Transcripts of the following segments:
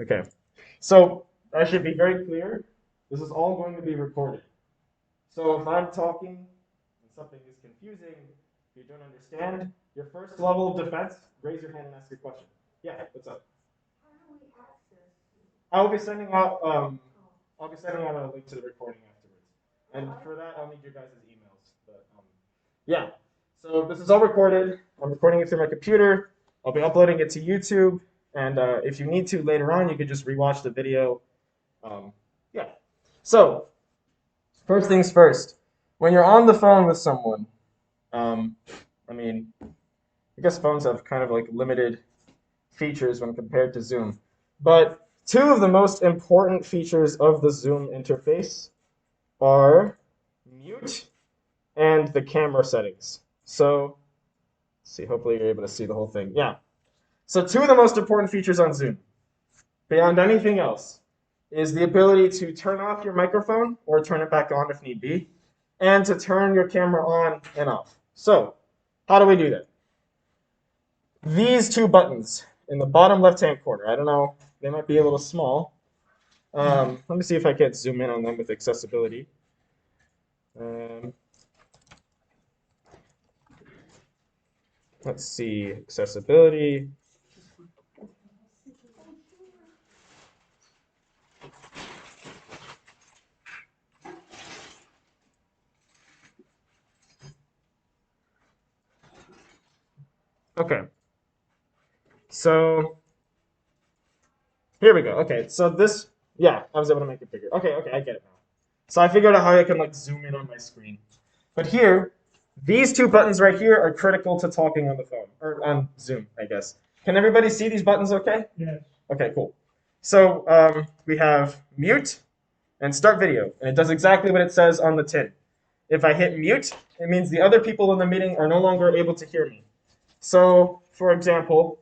Okay. So I should be very clear. This is all going to be recorded. So if I'm talking and something is confusing, if you don't understand, your first level of defense, raise your hand and ask a question. Yeah, what's up? I'll be sending out I'll be sending out a link to the recording afterwards. And for that I'll need your guys' emails. But yeah. So this is all recorded. I'm recording it through my computer. I'll be uploading it to YouTube. And if you need to later on, you could just rewatch the video. Yeah. So first things first. When you're on the phone with someone, um, I mean, I guess phones have kind of like limited features when compared to Zoom. But two of the most important features of the Zoom interface are mute and the camera settings. So, let's see, hopefully you're able to see the whole thing. Yeah. So, two of the most important features on Zoom, beyond anything else, is the ability to turn off your microphone or turn it back on if need be, and to turn your camera on and off. So, how do we do that? These two buttons in the bottom left-hand corner, I don't know, they might be a little small. Let me see if I can zoom in on them with accessibility. Let's see, accessibility. Okay. So here we go. Okay, so this, yeah, I was able to make it bigger. Okay, I get it now. So I figured out how I can like zoom in on my screen. But here, these two buttons right here are critical to talking on the phone, or on Zoom, I guess. Can everybody see these buttons okay? Yes. Okay, cool. So we have mute and start video, and it does exactly what it says on the tin. If I hit mute, it means the other people in the meeting are no longer able to hear me. So, for example,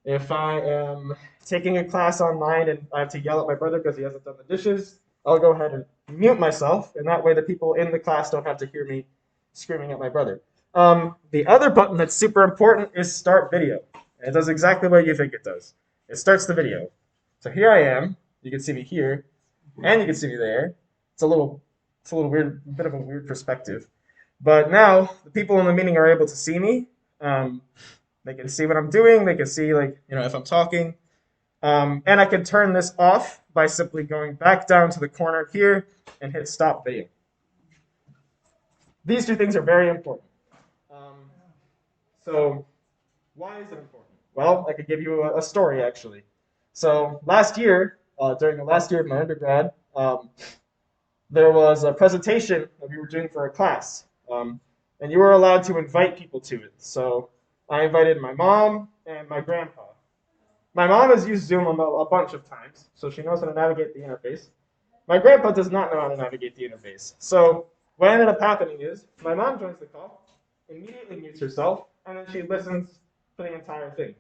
if I am taking a class online and I have to yell at my brother because he hasn't done the dishes, I'll go ahead and mute myself, and that way the people in the class don't have to hear me screaming at my brother. The other button that's super important is start video. And it does exactly what you think it does. It starts the video. So here I am. You can see me here, and you can see me there. It's a little weird, bit of a weird perspective. But now the people in the meeting are able to see me. Um, they can see what I'm doing. They can see like if I'm talking. And I can turn this off by simply going back down to the corner here and hit stop video. These two things are very important. Um, so why is it important? Well, I could give you a story actually. So last year, during the last year of my undergrad, there was a presentation that we were doing for a class, and you were allowed to invite people to it. So I invited my mom and my grandpa. My mom has used Zoom a bunch of times, so she knows how to navigate the interface. My grandpa does not know how to navigate the interface. So what ended up happening is my mom joins the call, immediately mutes herself, and then she listens for the entire thing.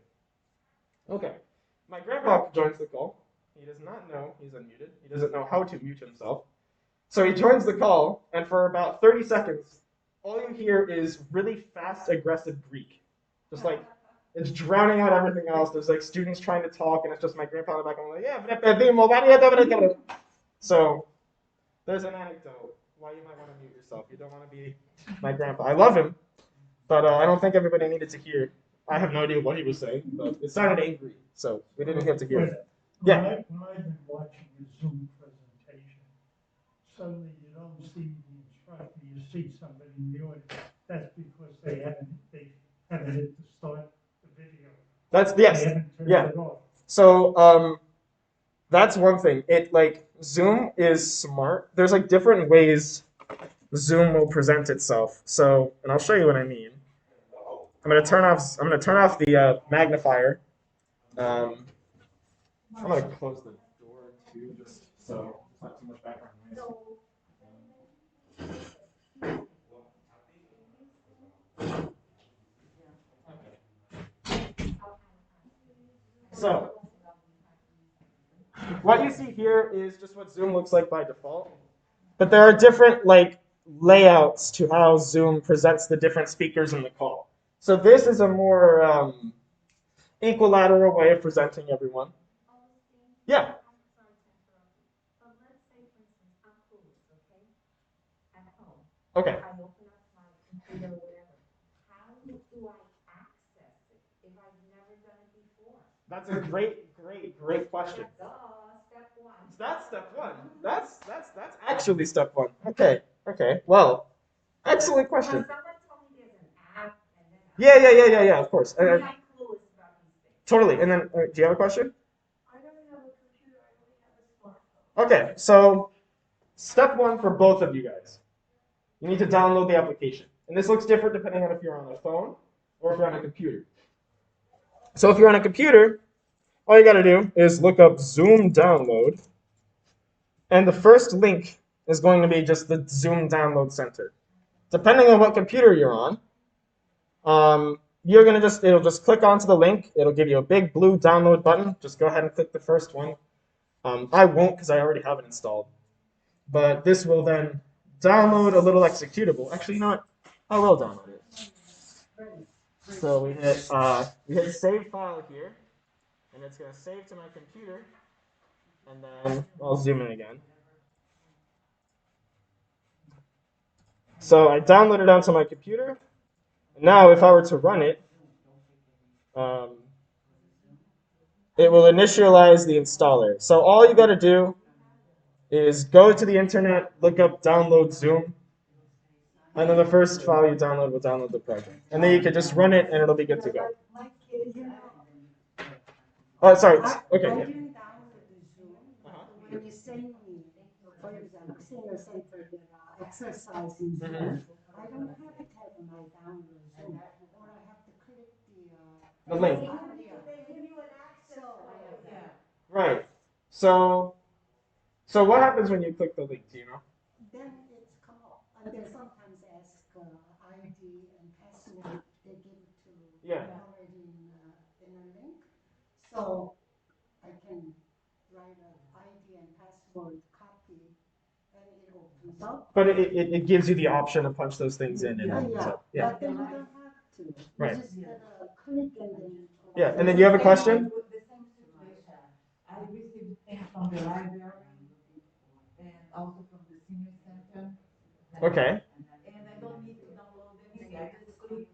Okay. My grandpa joins the call. He does not know he's unmuted. He doesn't know how to mute himself. So he joins the call, and for about 30 seconds, all you hear is really fast, aggressive Greek. Just like, it's drowning out everything else. There's like students trying to talk, and it's just my grandpa in the back. I'm like, yeah. So there's an anecdote why you might want to mute yourself. You don't want to be my grandpa. I love him, but I don't think everybody needed to hear. I have no idea what he was saying, but it sounded angry, so we didn't get to hear it. Yeah. When I've been watching a Zoom presentation, suddenly you don't see the instructor, you see somebody in the audience. That's because they haven't hit the start the video. That's They yes. haven't turned Yeah. it off. So that's one thing. It like Zoom is smart. There's like different ways Zoom will present itself. So, and I'll show you what I mean. I'm gonna turn off the magnifier. Um, I'm gonna close the door too, just so it's not too much background noise. So, what you see here is just what Zoom looks like by default. But there are different like layouts to how Zoom presents the different speakers in the call. So this is a more equilateral way of presenting everyone. Yeah. Sorry to interrupt you, but let's say, for instance, I'm clueless, okay? At home. Okay. I open up my computer or whatever. How do I access it if I've never done it before? That's a great question. Step one. That's step one. That's actually step one. Okay. Okay. Well, excellent question. Someone told me there's an app and then. Yeah. Of course. I'm clueless about these things. Totally. And then, do you have a question? I don't have a computer, I only have a smartphone. Okay. So, step one for both of you guys. You need to download the application. And this looks different depending on if you're on a phone or if you're on a computer. So if you're on a computer, all you got to do is look up Zoom download. And the first link is going to be just the Zoom download center. Depending on what computer you're on, you're going to it'll just click onto the link. It'll give you a big blue download button. Just go ahead and click the first one. I won't because I already have it installed. But this will then download a little executable. Actually, you know what? I will download it. So we hit save file here, and it's going to save to my computer, and then I'll zoom in again. So I downloaded it onto my computer. Now, if I were to run it, it will initialize the installer. So all you got to do is go to the internet, look up download Zoom, and then the first file you download will download the project. And then you can just run it, and it'll be good to go. Oh, sorry. Okay. I didn't download the Zoom. When you send me, for example, senior center exercising Zoom, I don't have it on my download Zoom, or I have to click The link. They give you an access code. Right. So what happens when you click the link? Do you know? Then it's come up, and they sometimes ask ID and password. They give it to already in a link, so I can write an ID and password copy, and it opens up. But it gives you the option to punch those things in. And yeah. But then you don't have to. You Right. just click and then. Yeah, and then you have a question? The same situation. I received things from the library and also from the senior center. Okay. And I don't need to download anything. I just click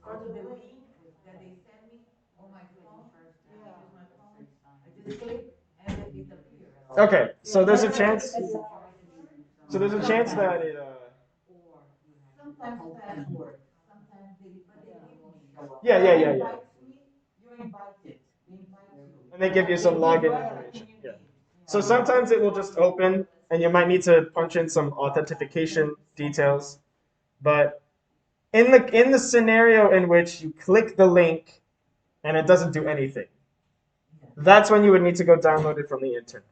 onto the link that they send me on my phone. I use my phone. I just click and it appears. Okay, so there's a chance. So there's a chance that it. Sometimes password. Sometimes they give me. Yeah. You're invited. They invite you. And they give you some login information. Yeah. So sometimes it will just open, and you might need to punch in some authentication details. But in the scenario in which you click the link and it doesn't do anything, that's when you would need to go download it from the internet.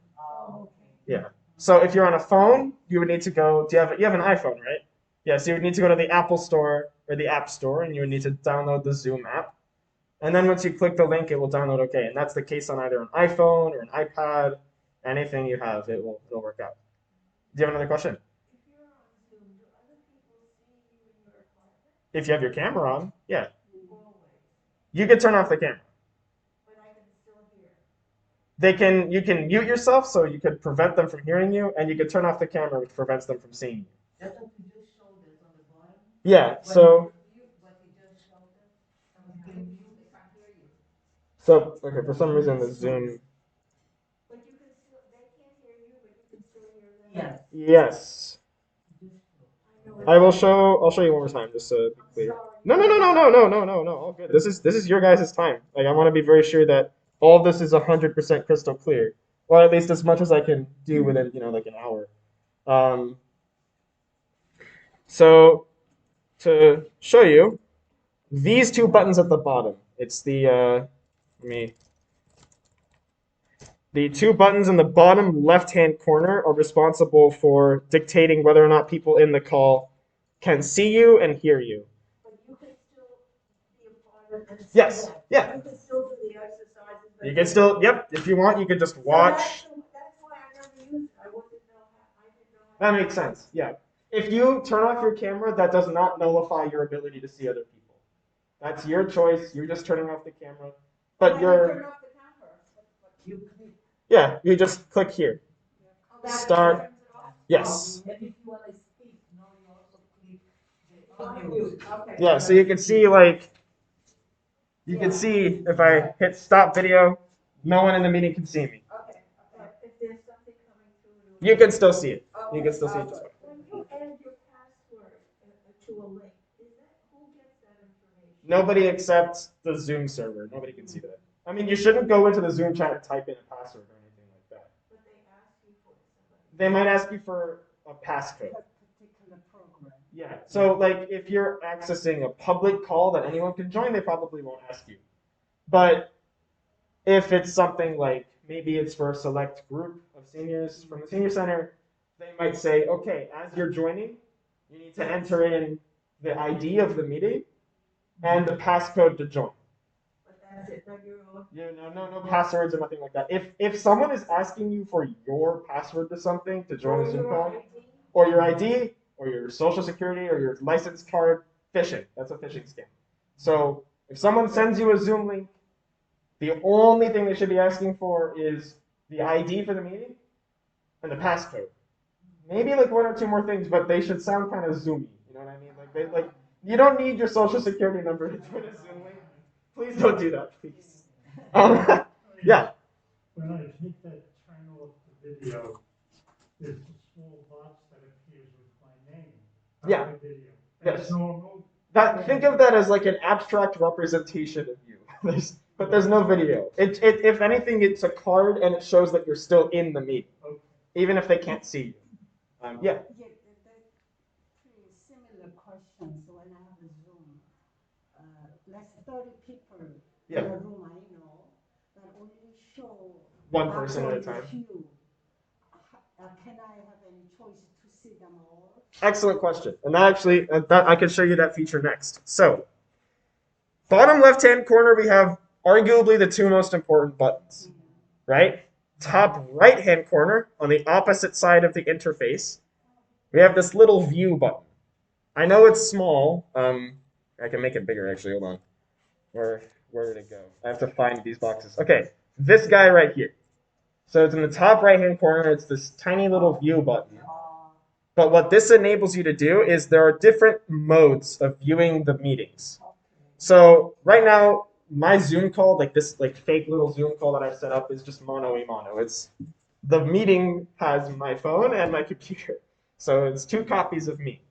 Yeah. So if you're on a phone, you would need to go. You have an iPhone, right? Yeah. So you would need to go to the Apple Store or the App Store, and you would need to download the Zoom app. And then once you click the link, it will download okay. And that's the case on either an iPhone or an iPad. Anything you have, it'll work out. Do you have another question? If you're on Zoom, do other people see you in your apartment? If you have your camera on, yeah. Always. You can turn off the camera. But I can still hear. You can mute yourself so you could prevent them from hearing you, and you can turn off the camera, which prevents them from seeing you. That's what you just showed us on the bottom. Yeah, so okay, for some reason the Zoom. But you can still, they can't hear you, but you can still hear them. Yes. I'll show you one more time just to be clear. No. All good. This is your guys' time. Like I want to be very sure that all of this is 100% crystal clear, or at least as much as I can do within like an hour. So to show you, these two buttons at the bottom. It's the the two buttons in the bottom left-hand corner are responsible for dictating whether or not people in the call can see you and hear you. But you can still be a part of it. Yes. Yeah. You can still do the exercises. You can still. Yep. If you want, you can just watch. That's why I never used it. I didn't know. That makes sense. Yeah. If you turn off your camera, that does not nullify your ability to see other people. That's your choice. You're just turning off the camera. But you're. Turn off the camera. You click Yeah, you just click here. Oh, that Start. turns it off? Yes. And if you want to speak, no, you also click the unmute. Okay. Yeah, so you can see like, you can see if I hit stop video, no one in the meeting can see me. Okay. But if there's something coming through. You can still see it. You can still see it just fine. When you add your password to a link, who gets that information? Nobody except the Zoom server. Nobody can see that. I mean, you shouldn't go into the Zoom chat and type in a password or anything like that. But they ask you for somebody. They might ask you for a passcode. That particular program. Yeah. So like if you're accessing a public call that anyone can join, they probably won't ask you. But if it's something like maybe it's for a select group of seniors from the senior center, they might say, okay, as you're joining, you need to enter in the ID of the meeting and the passcode to join. But that's it, not your own. Yeah, no passwords or nothing like that. If someone is asking you for your password to something to join a Zoom call, or your ID, or your social security, or your license card, phishing. That's a phishing scam. So if someone sends you a Zoom link, the only thing they should be asking for is the ID for the meeting and the passcode. Maybe like one or two more things, but they should sound kind of zoomy. You know what I mean? Like you don't need your social security number to join a Zoom link. Please don't do that, please. Yeah. When I hit that turn off the video, there's a small box that appears with my name. on Yeah. the video. Yes. That's normal. Think of that as like an abstract representation of you. But there's no video. If anything, it's a card and it shows that you're still in the meeting, Okay. even if they can't see you. Yeah. Yeah, that's pretty similar questions when I have a Zoom. Let's 30 people Yeah. in a room, I know, but only show One person at a time. few. Can I have any choice to see them all? Excellent question. And that actually, that I can show you that feature next. So, bottom left-hand corner, we have arguably the two most important buttons, right? Top right-hand corner, on the opposite side of the interface, we have this little view button. I know it's small. I can make it bigger, actually. Hold on. Where did it go? I have to find these boxes. Okay, this guy right here. So it's in the top right-hand corner. It's this tiny little view button. But what this enables you to do is there are different modes of viewing the meetings. So right now, my Zoom call, like this like fake little Zoom call that I've set up, is just mono a mono. It's the meeting has my phone and my computer. So it's two copies of me.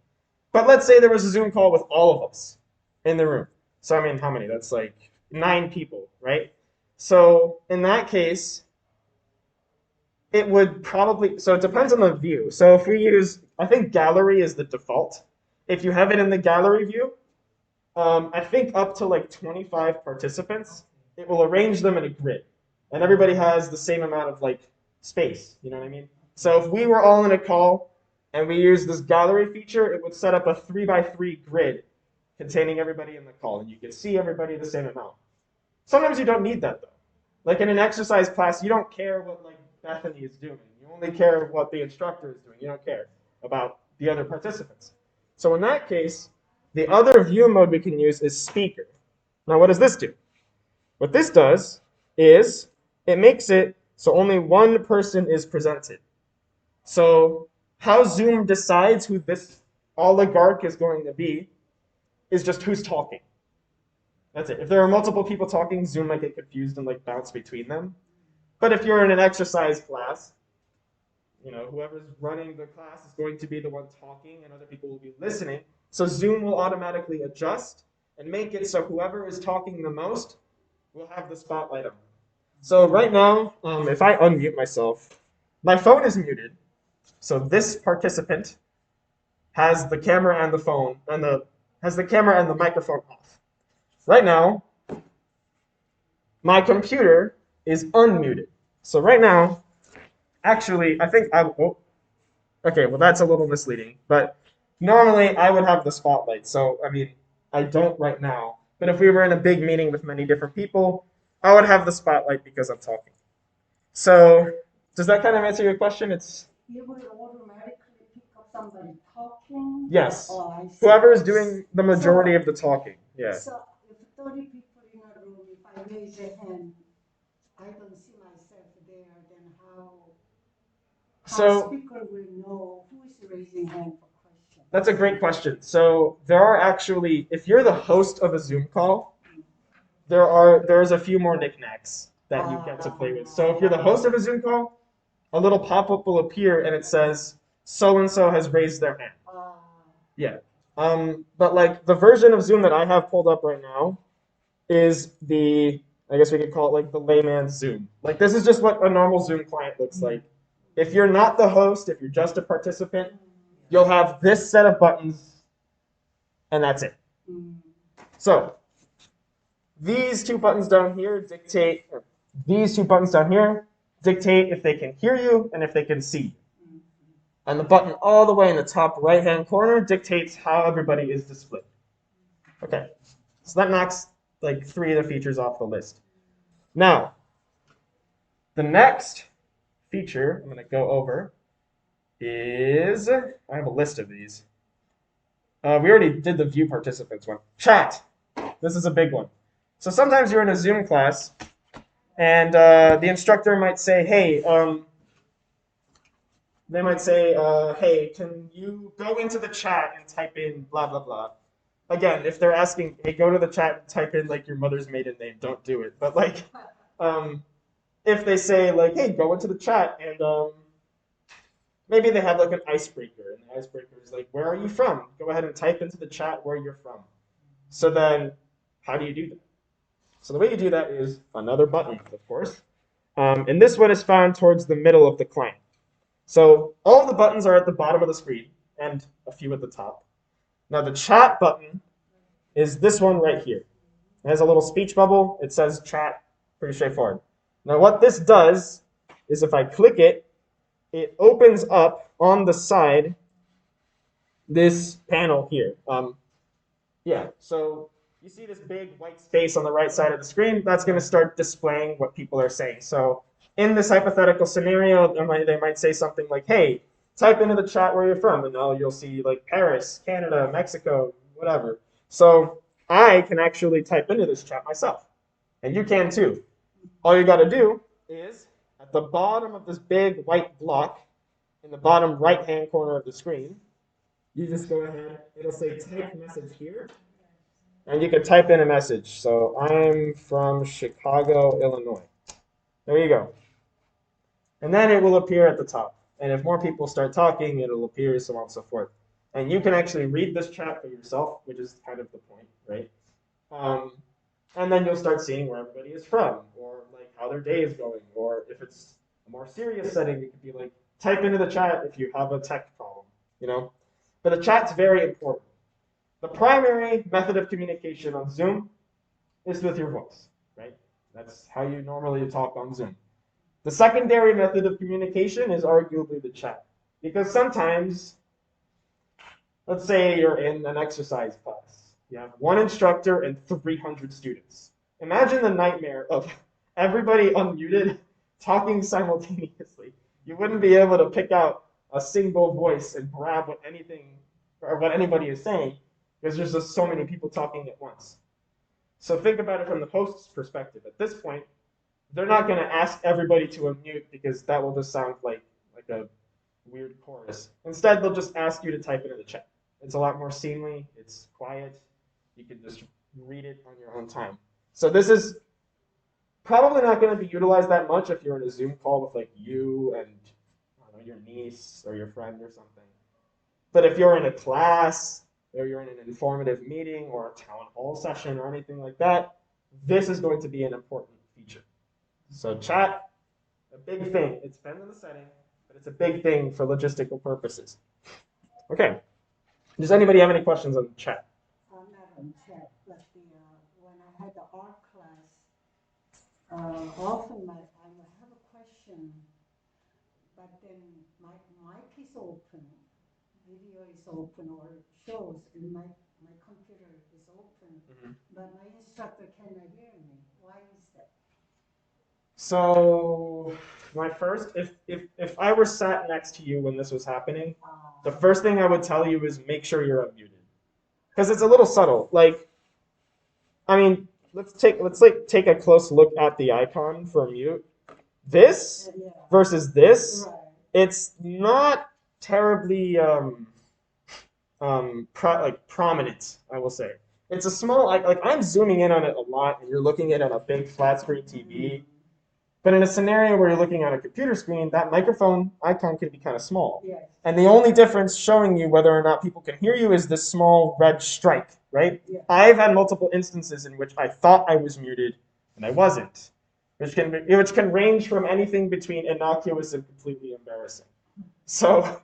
But let's say there was a Zoom call with all of us in the room. So I mean, how many? That's like 9 people, right? So in that case, it would probably, so it depends on the view. So if we use, I think gallery is the default. If you have it in the gallery view, I think up to like 25 participants, it will arrange them in a grid. And everybody has the same amount of like space, you know what I mean? So if we were all in a call and we use this gallery feature, it would set up a 3x3 grid containing everybody in the call, and you can see everybody the same amount. Sometimes you don't need that though. Like in an exercise class, you don't care what like Bethany is doing. You only care what the instructor is doing. You don't care about the other participants. So in that case, the other view mode we can use is speaker. Now what does this do? What this does is it makes it so only one person is presented. So how Zoom decides who this oligarch is going to be is just who's talking. That's it. If there are multiple people talking, Zoom might get confused and like bounce between them. But if you're in an exercise class, you know, whoever's running the class is going to be the one talking and other people will be listening. So Zoom will automatically adjust and make it so whoever is talking the most will have the spotlight on. So right now, if I unmute myself, my phone is muted. So this participant has the camera and the phone and has the camera and the microphone off. Right now, my computer is unmuted. So right now, actually, I think okay, well that's a little misleading, but normally I would have the spotlight. So, I mean, I don't right now, but if we were in a big meeting with many different people, I would have the spotlight because I'm talking. So, does that kind of answer your question? It's You would automatically pick up somebody talking? yes. Oh, I see. Whoever is doing the majority of the talking. Yeah. So if 30 people in a room, if I raise a hand, I don't see myself there, then how So speaker will know who is raising hand for question? that's a great question. So there are actually, if you're the host of a Zoom call, there's a few more knickknacks that you get to play with. So if you're the host of a Zoom call, a little pop-up will appear and it says so and so has raised their hand. Yeah. But like the version of Zoom that I have pulled up right now is I guess we could call it like the layman's Zoom. Like this is just what a normal Zoom client looks like. If you're not the host, if you're just a participant, you'll have this set of buttons and that's it. So these two buttons down here dictate if they can hear you and if they can see you. And the button all the way in the top right-hand corner dictates how everybody is displayed. Okay, so that knocks like 3 of the features off the list. Now, the next feature I'm going to go over is, I have a list of these. We already did the view participants one. Chat. This is a big one. So sometimes you're in a Zoom class, and the instructor might say, hey, hey, can you go into the chat and type in blah, blah, blah. Again, if they're asking, hey, go to the chat and type in like your mother's maiden name, don't do it. But like, if they say like, hey, go into the chat and maybe they have like an icebreaker, and the icebreaker is like, where are you from? Go ahead and type into the chat where you're from. So then, how do you do that? So the way you do that is another button, of course. And this one is found towards the middle of the client. So all of the buttons are at the bottom of the screen and a few at the top. Now the chat button is this one right here. It has a little speech bubble. It says chat, pretty straightforward. Now what this does is if I click it, it opens up on the side this panel here. So you see this big white space on the right side of the screen. That's going to start displaying what people are saying. So in this hypothetical scenario, they might say something like, hey, type into the chat where you're from. And now you'll see like Paris, Canada, Mexico, whatever. So I can actually type into this chat myself. And you can too. All you got to do is at the bottom of this big white block in the bottom right-hand corner of the screen, you just go ahead. It'll say type message here. And you can type in a message. So I'm from Chicago, Illinois. There you go. And then it will appear at the top. And if more people start talking, it'll appear, so on and so forth. And you can actually read this chat for yourself, which is kind of the point, right? And then you'll start seeing where everybody is from, or like how their day is going, or if it's a more serious setting, it could be like type into the chat if you have a tech problem, you know? But the chat's very important. The primary method of communication on Zoom is with your voice, right? That's how you normally talk on Zoom. The secondary method of communication is arguably the chat. Because sometimes, let's say you're in an exercise class. You have one instructor and 300 students. Imagine the nightmare of everybody unmuted talking simultaneously. You wouldn't be able to pick out a single voice and grab what anybody is saying, because there's just so many people talking at once. So think about it from the host's perspective. At this point, they're not going to ask everybody to unmute because that will just sound like a weird chorus. Instead, they'll just ask you to type into the chat. It's a lot more seamless. It's quiet. You can just read it on your own time. So this is probably not going to be utilized that much if you're in a Zoom call with like you and I don't know, your niece or your friend or something. But if you're in a class, or you're in an informative meeting or a town hall session or anything like that, this is going to be an important feature. So chat, a big thing. It depends on the setting, but it's a big thing for logistical purposes. Okay. Does anybody have any questions on chat? Not on chat, but when I had the art class, often I would have a question, but then my mic is open, video is open, or shows, and my computer is open, but my instructor cannot hear me. Why is that? So if I were sat next to you when this was happening, the first thing I would tell you is make sure you're unmuted, because it's a little subtle. Like, I mean, let's take a close look at the icon for mute. this Yeah. versus this, Right. it's not terribly prominent, I will say. It's a small, like I'm zooming in on it a lot, and you're looking at it on a big flat screen TV. But in a scenario where you're looking at a computer screen, that microphone icon can be kind of small. Yes. And the only difference showing you whether or not people can hear you is this small red stripe, right? Yeah. I've had multiple instances in which I thought I was muted and I wasn't, which can range from anything between innocuous and completely embarrassing. So, It does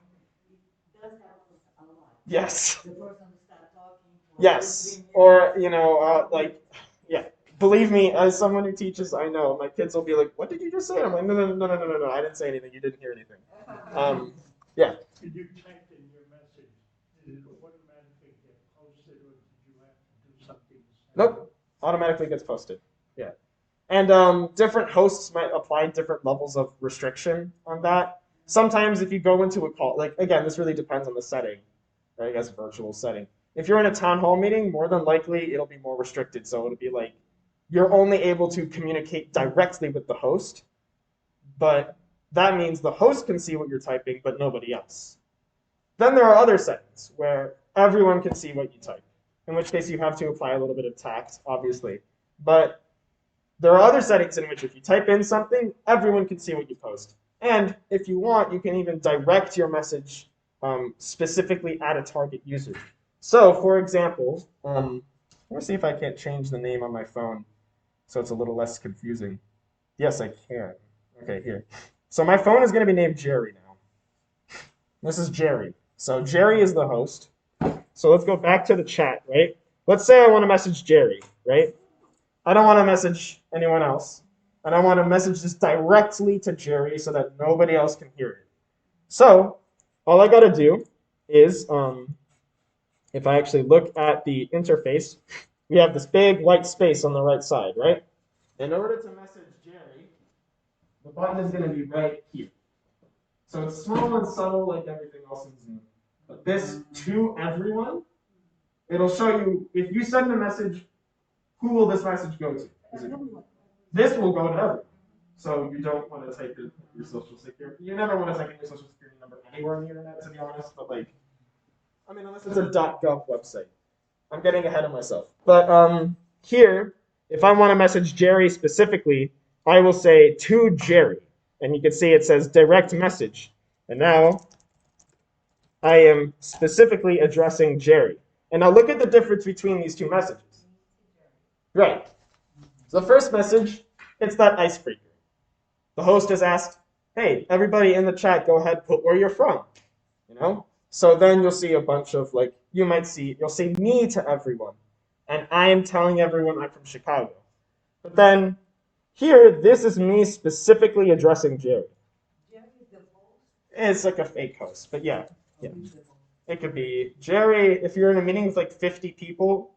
help us a lot. yes. The person start talking. for Yes, 2-3 or minutes. yeah. Believe me, as someone who teaches, I know my kids will be like, "What did you just say?" I'm like, "No, I didn't say anything. You didn't hear anything." Yeah. Did you type in your message? Did it automatically get posted, or did you have to do something? Nope. Automatically gets posted. Yeah. And different hosts might apply different levels of restriction on that. Sometimes if you go into a call, like again, this really depends on the setting, right? I guess virtual setting. If you're in a town hall meeting, more than likely it'll be more restricted. So it'll be like you're only able to communicate directly with the host, but that means the host can see what you're typing, but nobody else. Then there are other settings where everyone can see what you type, in which case you have to apply a little bit of tact, obviously. But there are other settings in which if you type in something, everyone can see what you post. And if you want, you can even direct your message specifically at a target user. So, for example, let me see if I can't change the name on my phone so it's a little less confusing. Yes, I can. Okay, here. So my phone is going to be named Jerry now. This is Jerry. So Jerry is the host. So let's go back to the chat, right? Let's say I want to message Jerry, right? I don't want to message anyone else. And I want to message this directly to Jerry so that nobody else can hear it. So all I got to do is, if I actually look at the interface, we have this big white space on the right side, right? In order to message Jerry, the button is going to be right here. So it's small and subtle like everything else in Zoom. But this to everyone, it'll show you, if you send a message, who will this message go to? This will go to everyone. So you don't want to type in your social security. You never want to type in your social security number anywhere on the internet, to be honest. But like, I mean, unless it's a .gov website. I'm getting ahead of myself. But here, if I want to message Jerry specifically, I will say to Jerry. And you can see it says direct message. And now I am specifically addressing Jerry. And now look at the difference between these two messages. Right. So the first message, it's that icebreaker. The host has asked, hey, everybody in the chat, go ahead, put where you're from. You know? So then you'll see a bunch of, like, you'll see me to everyone. And I'm telling everyone I'm from Chicago. But then here, this is me specifically addressing Jerry. Jerry is the host. It's like a fake host, but yeah. It could be Jerry, if you're in a meeting with like 50 people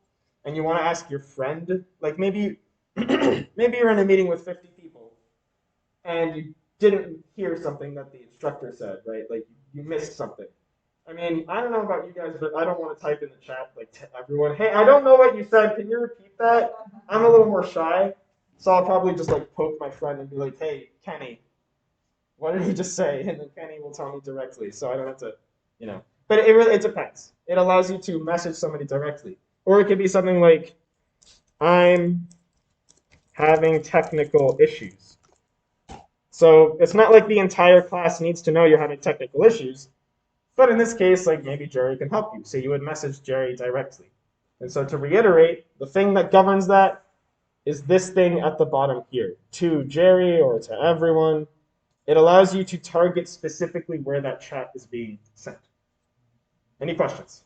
and you want to ask your friend, like maybe you're in a meeting with 50 people and you didn't hear something that the instructor said, right? Like you missed something. I mean, I don't know about you guys, but I don't want to type in the chat like to everyone, hey, I don't know what you said. Can you repeat that? I'm a little more shy, so I'll probably just like poke my friend and be like, hey, Kenny, what did he just say? And then Kenny will tell me directly, so I don't have to, you know. But it depends. It allows you to message somebody directly. Or it could be something like, I'm having technical issues. So it's not like the entire class needs to know you're having technical issues. But in this case, like maybe Jerry can help you. So you would message Jerry directly. And so to reiterate, the thing that governs that is this thing at the bottom here. To Jerry or to everyone. It allows you to target specifically where that chat is being sent. Any questions?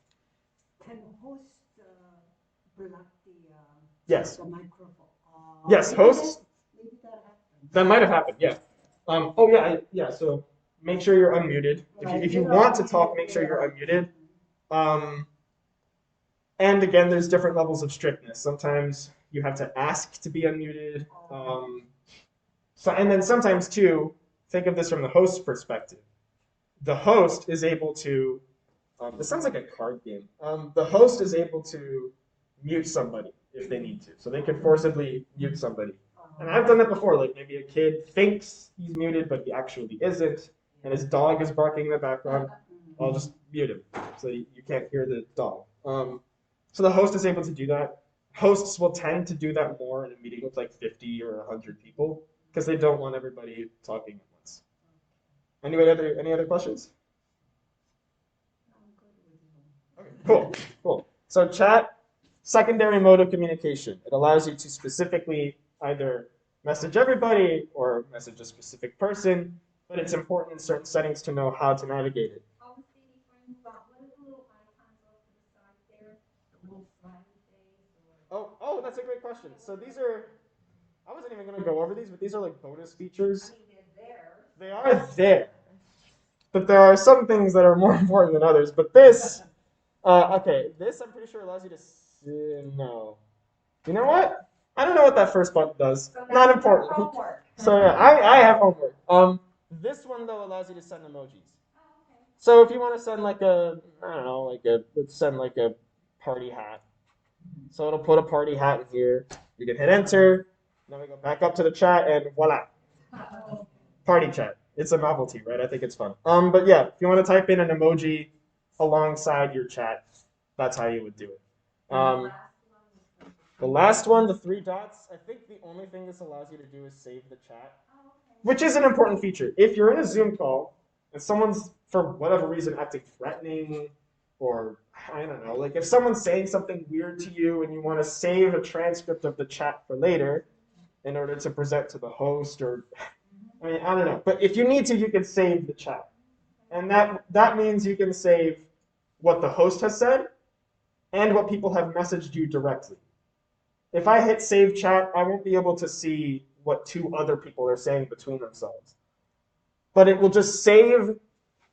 Can host block Yes. the microphone? Yes, hosts. Maybe that happens. That might have happened, yeah. Yeah. So make sure you're unmuted. If you want to talk, make sure you're unmuted. And again, there's different levels of strictness. Sometimes you have to ask to be unmuted. And then sometimes too, think of this from the host's perspective. The host is able to, this sounds like a card game. The host is able to mute somebody if they need to. So they can forcibly mute somebody. And I've done that before, like maybe a kid thinks he's muted, but he actually isn't, and his dog is barking in the background. I'll just mute him so you can't hear the dog. So the host is able to do that. Hosts will tend to do that more in a meeting with like 50 or 100 people because they don't want everybody talking at once. Any other questions? Okay, cool. So chat, secondary mode of communication. It allows you to specifically either message everybody or message a specific person, but it's important in certain settings to know how to navigate it. Oh, Stevie, friends, but what are the little icons off to the side there? The little smiley face or? Oh, that's a great question. So these are, I wasn't even going to go over these, but these are like bonus features. I mean, they're there. They are there, but there are some things that are more important than others. But this, okay, this I'm pretty sure allows you to, no. You know what? I don't know what that first button does. So Not that's important. your homework. So yeah, I have homework. This one though allows you to send emojis. Oh, okay. So if you want to send like a, I don't know, let's send like a party hat. So it'll put a party hat in here. You can hit enter. Then we go back up to the chat and voila, party chat. It's a novelty, right? I think it's fun. But yeah, if you want to type in an emoji alongside your chat, that's how you would do it. The last one, the 3 dots, I think the only thing this allows you to do is save the chat, which is an important feature. If you're in a Zoom call and someone's, for whatever reason, acting threatening, or I don't know, like if someone's saying something weird to you and you want to save a transcript of the chat for later in order to present to the host, or I mean, I don't know. But if you need to, you can save the chat. And that means you can save what the host has said and what people have messaged you directly. If I hit save chat, I won't be able to see what 2 other people are saying between themselves. But it will just save,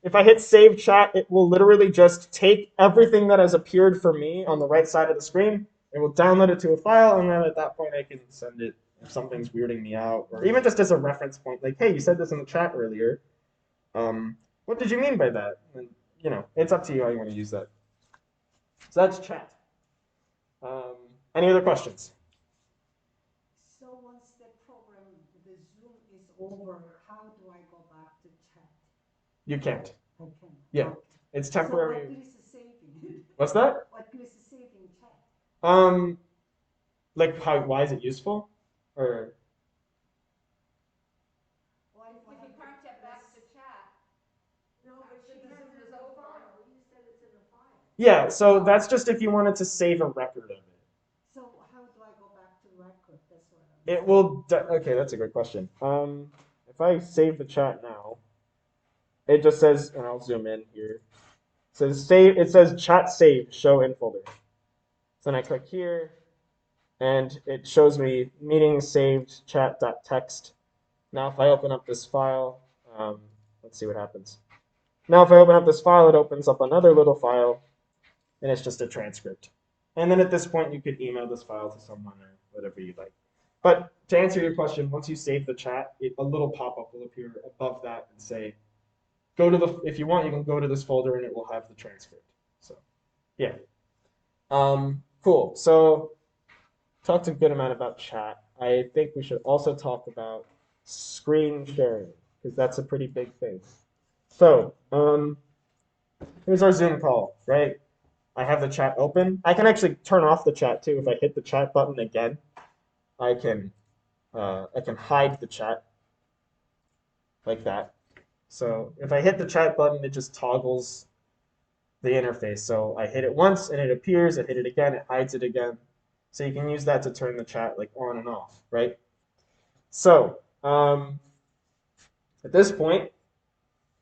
if I hit save chat, it will literally just take everything that has appeared for me on the right side of the screen. It will download it to a file, and then at that point I can send it if something's weirding me out, or even just as a reference point, like, hey, you said this in the chat earlier. What did you mean by that? And, you know, it's up to you how you want to use that. So that's chat. Any other questions? So once the program, the Zoom is over, how do I go back to chat? You can't. I can. Yeah. Okay. It's So temporary. what is saving? What's that? What is saving chat? Like why is it useful? Or What if If you can't get back to chat, No, but she the has Zoom it is in a over. file. You said it's in a file. yeah, so that's just if you wanted to save a record of it. So how do I go back to record? That's what I'm It will. Okay, that's a great question. If I save the chat now, it just says, and I'll zoom in here. It says save. It says chat saved. Show in folder. So then I click here, and it shows me meeting saved chat.txt. Now if I open up this file, let's see what happens. Now if I open up this file, it opens up another little file, and it's just a transcript. And then at this point, you could email this file to someone or whatever you'd like. But to answer your question, once you save the chat, a little pop-up will appear above that and say, go to the, if you want, you can go to this folder and it will have the transcript. So, yeah. Cool. So, talked a good amount about chat. I think we should also talk about screen sharing, because that's a pretty big thing. So, here's our Zoom call, right? I have the chat open. I can actually turn off the chat too. If I hit the chat button again, I can hide the chat like that. So if I hit the chat button, it just toggles the interface. So I hit it once and it appears. I hit it again, it hides it again. So you can use that to turn the chat like on and off, right? So at this point,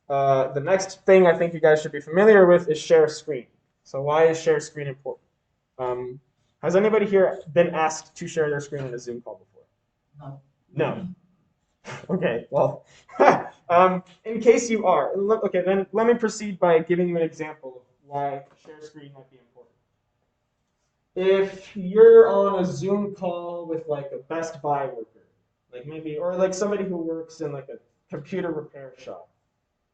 the next thing I think you guys should be familiar with is share screen. So why is share screen important? Has anybody here been asked to share their screen in a Zoom call before? No. Okay, well, in case you are, okay, then let me proceed by giving you an example of why share screen might be important. If you're on a Zoom call with like a Best Buy worker, like maybe, or like somebody who works in like a computer repair shop,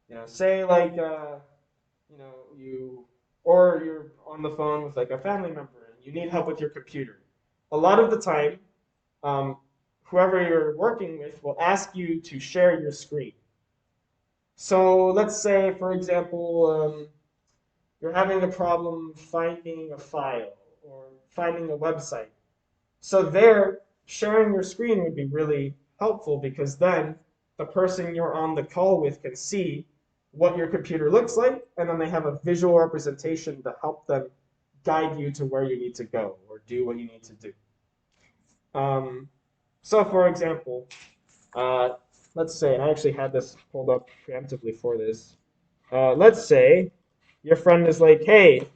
you know, say like, you know, or you're on the phone with like a family member and you need help with your computer. A lot of the time, whoever you're working with will ask you to share your screen. So let's say, for example, you're having a problem finding a file or finding a website. So there, sharing your screen would be really helpful because then the person you're on the call with can see what your computer looks like, and then they have a visual representation to help them guide you to where you need to go or do what you need to do. So for example, let's say, and I actually had this pulled up preemptively for this. Let's say your friend is like, hey,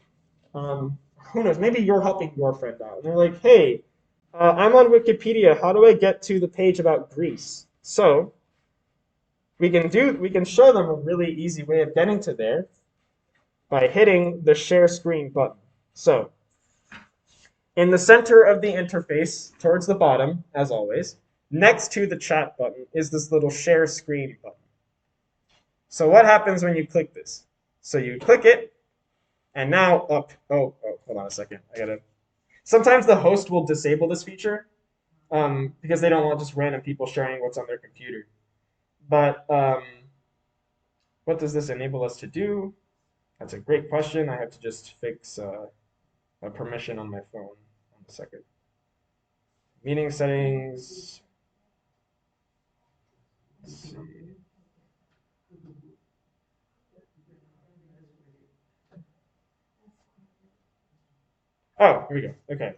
who knows, maybe you're helping your friend out. And they're like, hey, I'm on Wikipedia. How do I get to the page about Greece? So we can show them a really easy way of getting to there by hitting the share screen button. So in the center of the interface, towards the bottom, as always, next to the chat button is this little share screen button. So what happens when you click this? So you click it, and now up. Oh, hold on a second. Sometimes the host will disable this feature because they don't want just random people sharing what's on their computer. But what does this enable us to do? That's a great question. I have to just fix a permission on my phone. One second. Meeting settings. Let's see. Oh, here we go. Okay.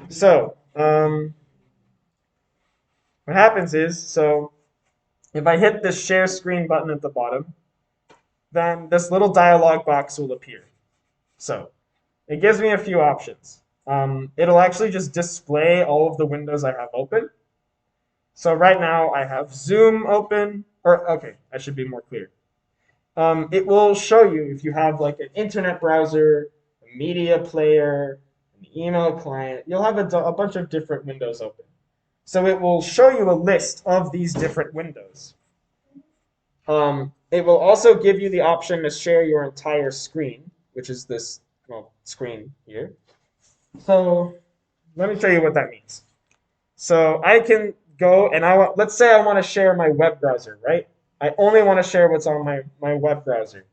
So, what happens is, so if I hit this share screen button at the bottom, then this little dialog box will appear. So, it gives me a few options. It'll actually just display all of the windows I have open. So right now I have Zoom open, or okay, I should be more clear. It will show you if you have like an internet browser, a media player, an email client, you'll have a bunch of different windows open. So it will show you a list of these different windows. It will also give you the option to share your entire screen, which is this screen here. So let me show you what that means. So I can go and let's say I want to share my web browser, right? I only want to share what's on my web browser.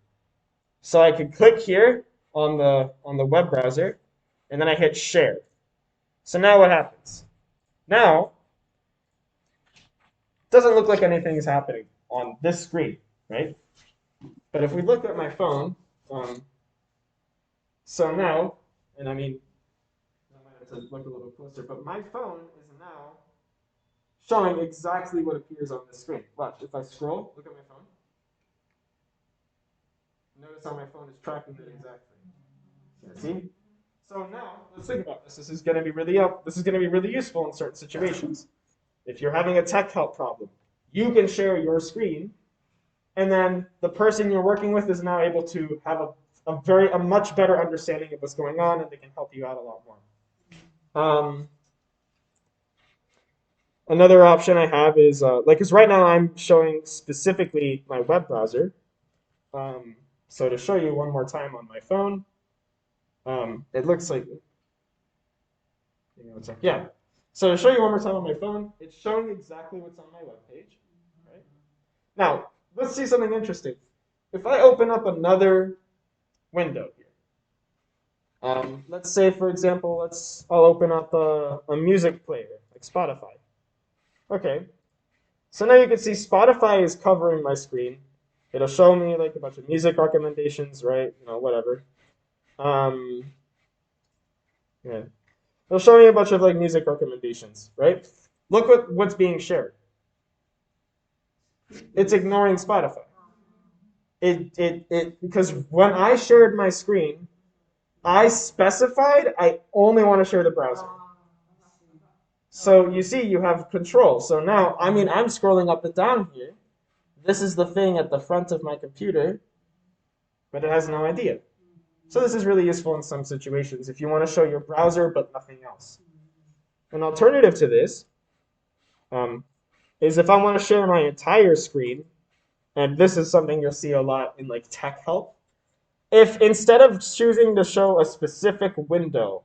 So I can click here on the web browser, and then I hit share. So now what happens? Now, it doesn't look like anything is happening on this screen, right? But if we look at my phone, so now, and I mean, I might have to look a little closer, but my phone is now showing exactly what appears on the screen. Watch, if I scroll, look at my phone. Notice how my phone is tracking it exactly. See? So now, let's think about this. This is going to be really useful in certain situations. If you're having a tech help problem, you can share your screen, and then the person you're working with is now able to have a much better understanding of what's going on, and they can help you out a lot more. Another option I have is, because right now I'm showing specifically my web browser. So to show you one more time on my phone, it looks like, yeah. So to show you one more time on my phone, it's showing exactly what's on my web page. Right? Now, let's see something interesting. If I open up another window here, let's say, for example, I'll open up a music player, like Spotify. Okay, so now you can see Spotify is covering my screen. It'll show me like a bunch of music recommendations, right? Whatever. Yeah. It'll show me a bunch of like music recommendations, right? Look what's being shared. It's ignoring Spotify. Because when I shared my screen, I specified I only want to share the browser. So you see, you have control. So now, I'm scrolling up and down here. This is the thing at the front of my computer, but it has no idea. So this is really useful in some situations if you want to show your browser but nothing else. An alternative to this is if I want to share my entire screen, and this is something you'll see a lot in like tech help. If instead of choosing to show a specific window,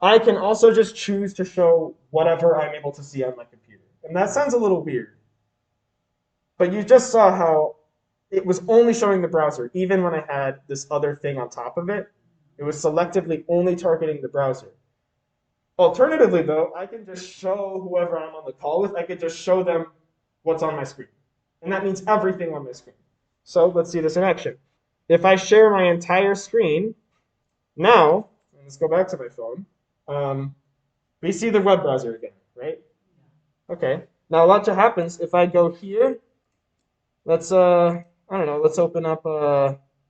I can also just choose to show whatever I'm able to see on my computer. And that sounds a little weird. But you just saw how it was only showing the browser, even when I had this other thing on top of it. It was selectively only targeting the browser. Alternatively, though, I can just show whoever I'm on the call with, I could just show them what's on my screen. And that means everything on my screen. So let's see this in action. If I share my entire screen, now, let's go back to my phone, we see the web browser again, right? Okay. Now watch what happens if I go here. Let's I don't know, let's open up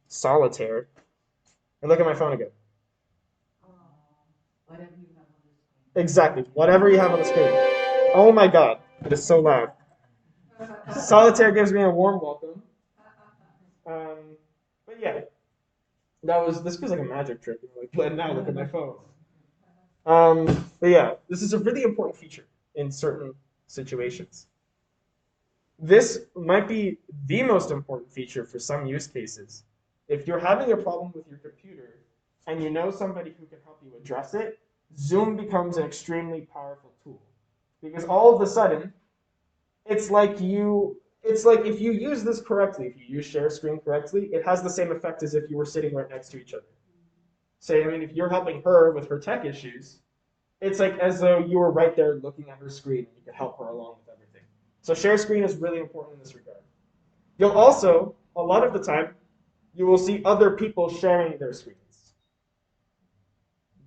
Solitaire and look at my phone again. Whatever you have on the screen. Exactly, whatever you have on the screen. Oh my God, it is so loud. Solitaire gives me a warm welcome. But yeah, this feels like a magic trick. Like, but now look at my phone. But yeah, this is a really important feature in certain situations. This might be the most important feature for some use cases. If you're having a problem with your computer and you know somebody who can help you address it, Zoom becomes an extremely powerful tool. Because all of a sudden, it's like if you use this correctly, if you use share screen correctly, it has the same effect as if you were sitting right next to each other. Say, I mean, if you're helping her with her tech issues, it's like as though you were right there looking at her screen and you could help her along with everything. So share screen is really important in this regard. You'll also, a lot of the time, you will see other people sharing their screens.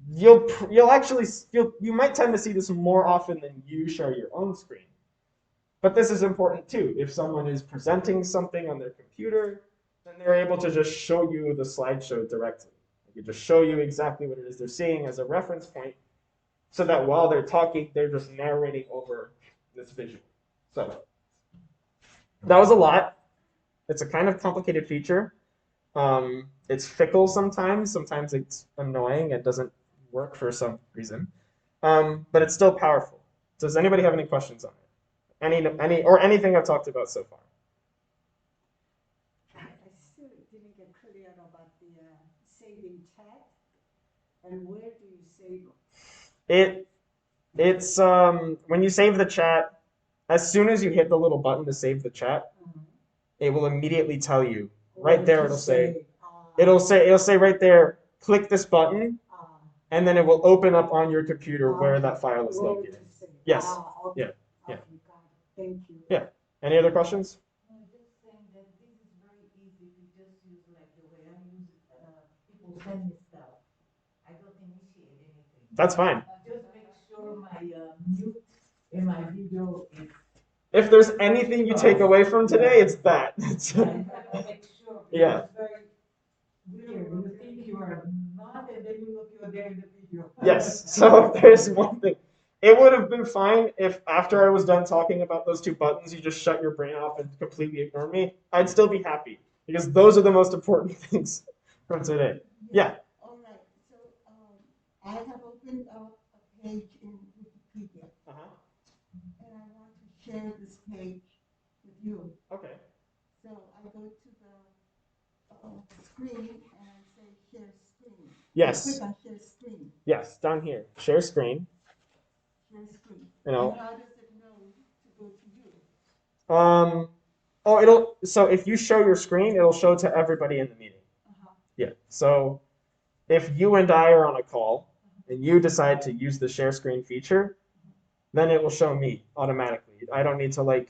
You might tend to see this more often than you share your own screen. But this is important too. If someone is presenting something on their computer, then they're able to just show you the slideshow directly. They can just show you exactly what it is they're seeing as a reference point, so that while they're talking, they're just narrating over this visual. So that was a lot. It's a kind of complicated feature. It's fickle sometimes. Sometimes it's annoying. It doesn't work for some reason. But it's still powerful. Does anybody have any questions on it? Or anything I've talked about so far? I still didn't get clear about the saving chat, and where do you save it? It's when you save the chat, as soon as you hit the little button to save the chat, it will immediately tell you right there. It'll say right there, click this button, and then it will open up on your computer where that file is located. Yes. Okay. Yeah. Yeah. Okay, got it. Thank you. Yeah. Any other questions? No, just saying that this is very easy to just use like the way I use people send me stuff. I don't initiate anything. That's fine. Just make sure my mute in my video is. If there's anything you take away from today, it's that. I have to make sure. Yeah. It's very weird when you think you are not, and then you look, you're there in the video. Yes. So there's one thing. It would have been fine if after I was done talking about those two buttons, you just shut your brain off and completely ignore me. I'd still be happy because those are the most important things from today. Yeah. All right, so I have opened up a page in Wikipedia, and I want to share this page with you. Okay. So I go to the screen and I say share screen. Yes. Click on share screen. Yes. Down here. Share screen. Share screen. You know. And how does it know to go to you? So if you show your screen, it'll show to everybody in the meeting. Yeah. So if you and I are on a call and you decide to use the share screen feature, then it will show me automatically. I don't need to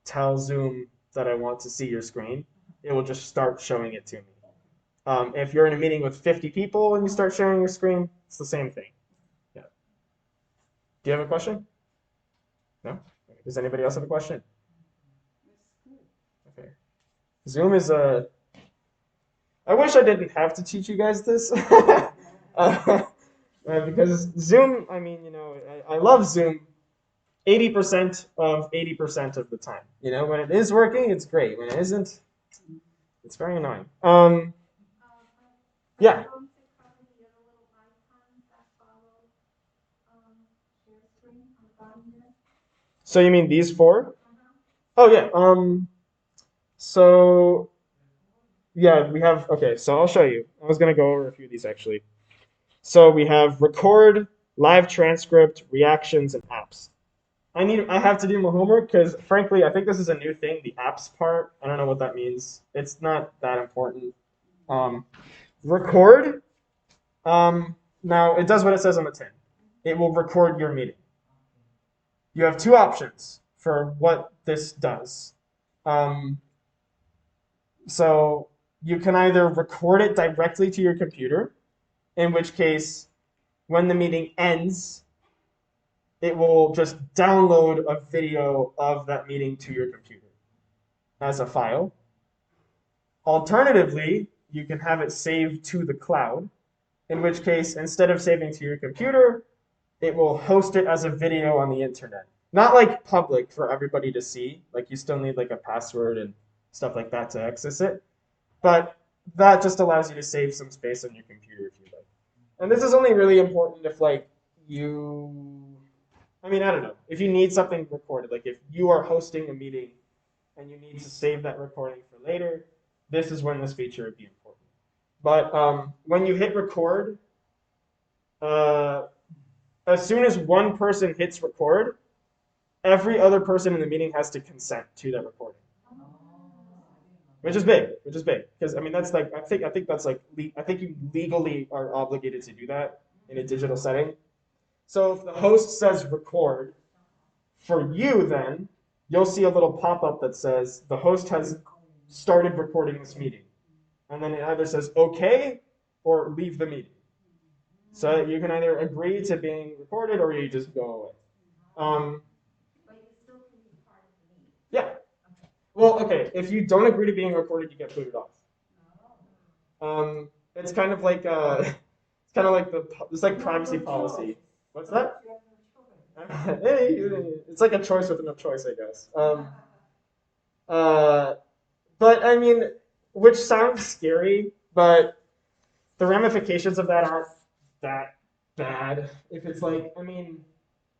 tell Zoom that I want to see your screen. It will just start showing it to me. If you're in a meeting with 50 people and you start sharing your screen, it's the same thing. Yeah. Do you have a question? No? Does anybody else have a question? Okay. Zoom is a... I wish I didn't have to teach you guys this. Because Zoom, I mean, I love Zoom 80% of 80% of the time. When it is working, it's great. When it isn't, it's very annoying. Yeah. So you mean these four? Oh yeah. So yeah, we have. Okay, so I'll show you. I was gonna go over a few of these actually. So we have record, live transcript, reactions, and apps. I have to do my homework because frankly, I think this is a new thing, the apps part. I don't know what that means. It's not that important. Record. Now it does what it says on the tin. It will record your meeting. You have two options for what this does. So you can either record it directly to your computer, in which case, when the meeting ends, it will just download a video of that meeting to your computer as a file. Alternatively, you can have it saved to the cloud, in which case, instead of saving to your computer, it will host it as a video on the internet. Not like public for everybody to see, like you still need like a password and stuff like that to access it, but that just allows you to save some space on your computer if you like. And this is only really important if like I don't know, if you need something recorded, like if you are hosting a meeting and you need to save that recording for later, this is when this feature would be important. But when you hit record, as soon as one person hits record, every other person in the meeting has to consent to that recording. Which is big, because I mean that's like I think that's like I think you legally are obligated to do that in a digital setting. So if the host says record, for you then you'll see a little pop-up that says the host has started recording this meeting, and then it either says okay or leave the meeting. So you can either agree to being recorded or you just go away. But you still can be part of the meeting. Yeah. Well, okay. If you don't agree to being recorded, you get booted off. It's kind of like it's like privacy policy. What's that? Hey, it's like a choice within a choice, I guess. But I mean, which sounds scary, but the ramifications of that aren't that bad. If it's like, I mean,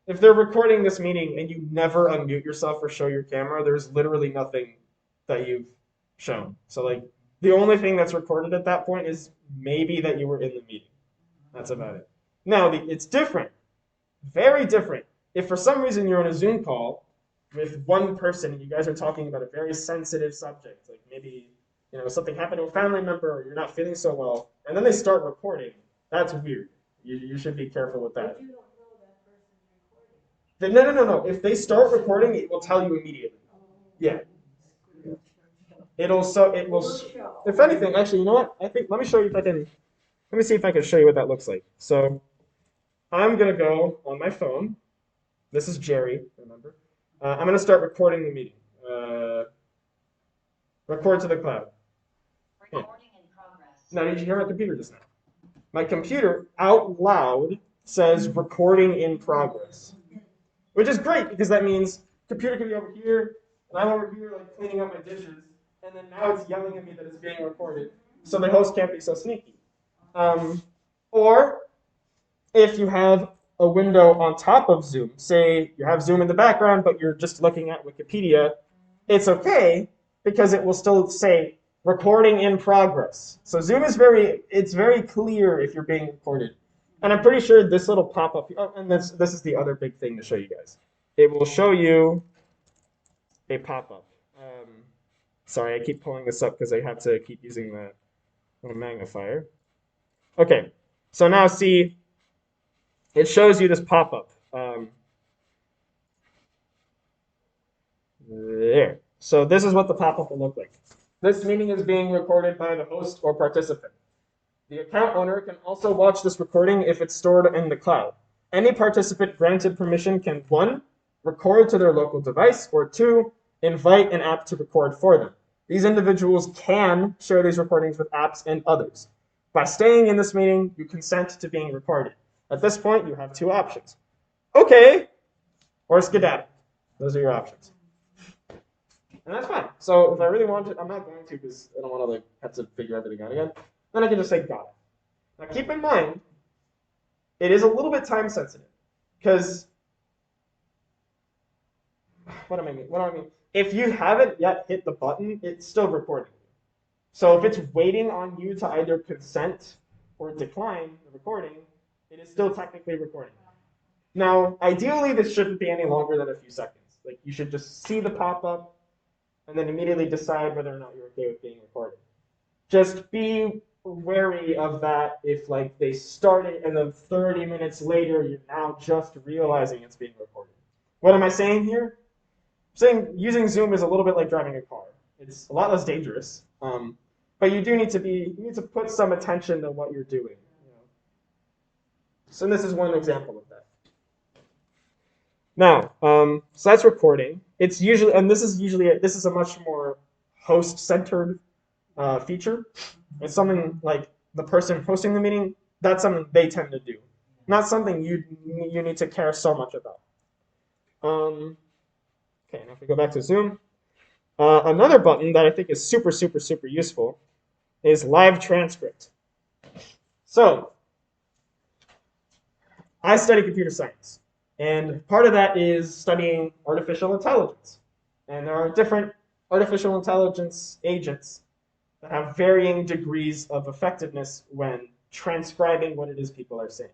if they're recording this meeting and you never unmute yourself or show your camera, there's literally nothing that you've shown. So like, the only thing that's recorded at that point is maybe that you were in the meeting. That's about it. Now, it's different, very different. If for some reason you're on a Zoom call with one person and you guys are talking about a very sensitive subject, like maybe something happened to a family member or you're not feeling so well, and then they start recording, that's weird. You should be careful with that. But you don't know that person's recording. No. If they start recording, it will tell you immediately. Yeah. It will. If anything, actually, you know what? Let me show you if I can. Let me see if I can show you what that looks like. So, I'm gonna go on my phone. This is Jerry. Remember, I'm gonna start recording the meeting. Record to the cloud. Recording in progress. Now, did you hear my computer just now? My computer out loud says recording in progress, which is great because that means computer can be over here and I'm over here like cleaning up my dishes, and then now it's yelling at me that it's being recorded, so the host can't be so sneaky. Or if you have a window on top of Zoom, say you have Zoom in the background but you're just looking at Wikipedia, it's okay because it will still say recording in progress. So Zoom is it's very clear if you're being recorded. And I'm pretty sure this little pop-up, and this is the other big thing to show you guys. It will show you a pop-up. Sorry, I keep pulling this up because I have to keep using that little magnifier. Okay, so now see, it shows you this pop-up. There. So this is what the pop-up will look like. This meeting is being recorded by the host or participant. The account owner can also watch this recording if it's stored in the cloud. Any participant granted permission can 1. Record to their local device, or 2. Invite an app to record for them. These individuals can share these recordings with apps and others. By staying in this meeting, you consent to being recorded. At this point, you have 2 options. Okay, or skedaddle. Those are your options. And that's fine. So if I really want to, I'm not going to because I don't want to have to figure everything out again. Then I can just say got it. Now keep in mind, it is a little bit time sensitive because what do I mean? If you haven't yet hit the button, it's still recording. So if it's waiting on you to either consent or decline the recording, it is still technically recording. Now, ideally, this shouldn't be any longer than a few seconds. Like, you should just see the pop-up and then immediately decide whether or not you're okay with being recorded. Just be wary of that if, like, they start it and then 30 minutes later, you're now just realizing it's being recorded. What am I saying here? I'm saying using Zoom is a little bit like driving a car. It's a lot less dangerous, but you do need to put some attention to what you're doing. You know? So this is one example of that. Now, so that's recording. It's usually, and this is a much more host-centered feature. It's something like the person hosting the meeting. That's something they tend to do, not something you need to care so much about. Okay, now if we go back to Zoom, another button that I think is super, super, super useful is live transcript. So, I study computer science, and part of that is studying artificial intelligence. And there are different artificial intelligence agents that have varying degrees of effectiveness when transcribing what it is people are saying.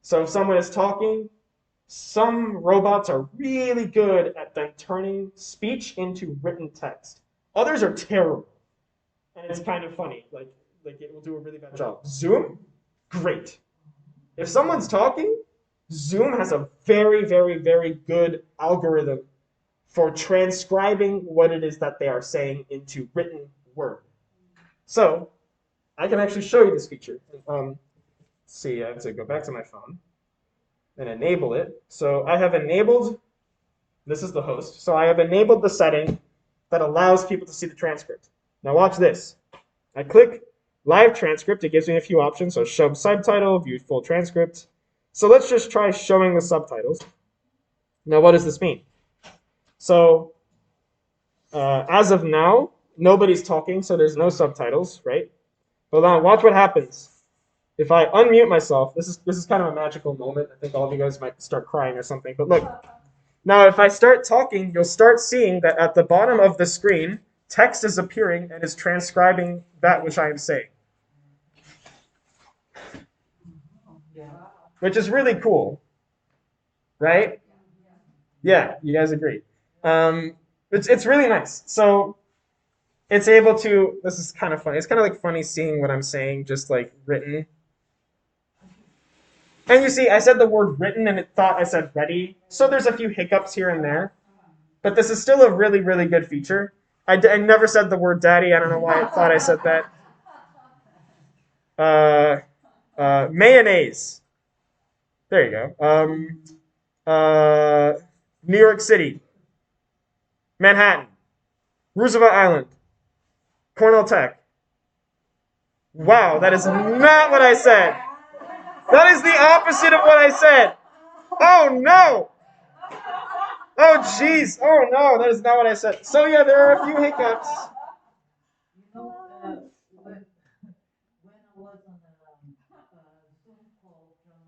So if someone is talking, some robots are really good at then turning speech into written text. Others are terrible. And it's kind of funny. Like it will do a really bad job. Zoom, great. If someone's talking, Zoom has a very, very, very good algorithm for transcribing what it is that they are saying into written word. So I can actually show you this feature. Let's see, I have to go back to my phone and enable it. So I have enabled, this is the host, so I have enabled the setting that allows people to see the transcript. Now watch this. I click live transcript, it gives me a few options, so show subtitle, view full transcript. So let's just try showing the subtitles. Now what does this mean? So as of now, nobody's talking, so there's no subtitles, right? But now watch what happens. If I unmute myself, this is kind of a magical moment. I think all of you guys might start crying or something. But look, now if I start talking, you'll start seeing that at the bottom of the screen, text is appearing and is transcribing that which I am saying. Which is really cool, right? Yeah, you guys agree. It's really nice. So it's able to, this is kind of funny. It's kind of like funny seeing what I'm saying just like written. And you see, I said the word written and it thought I said ready. So there's a few hiccups here and there. But this is still a really, really good feature. I never said the word daddy. I don't know why I thought I said that. Mayonnaise. There you go. New York City. Manhattan. Roosevelt Island. Cornell Tech. Wow, that is not what I said. That is the opposite of what I said. Oh, no. Oh, jeez. Oh, no, that is not what I said. So, yeah, there are a few hiccups. You know, when I was on a Zoom call from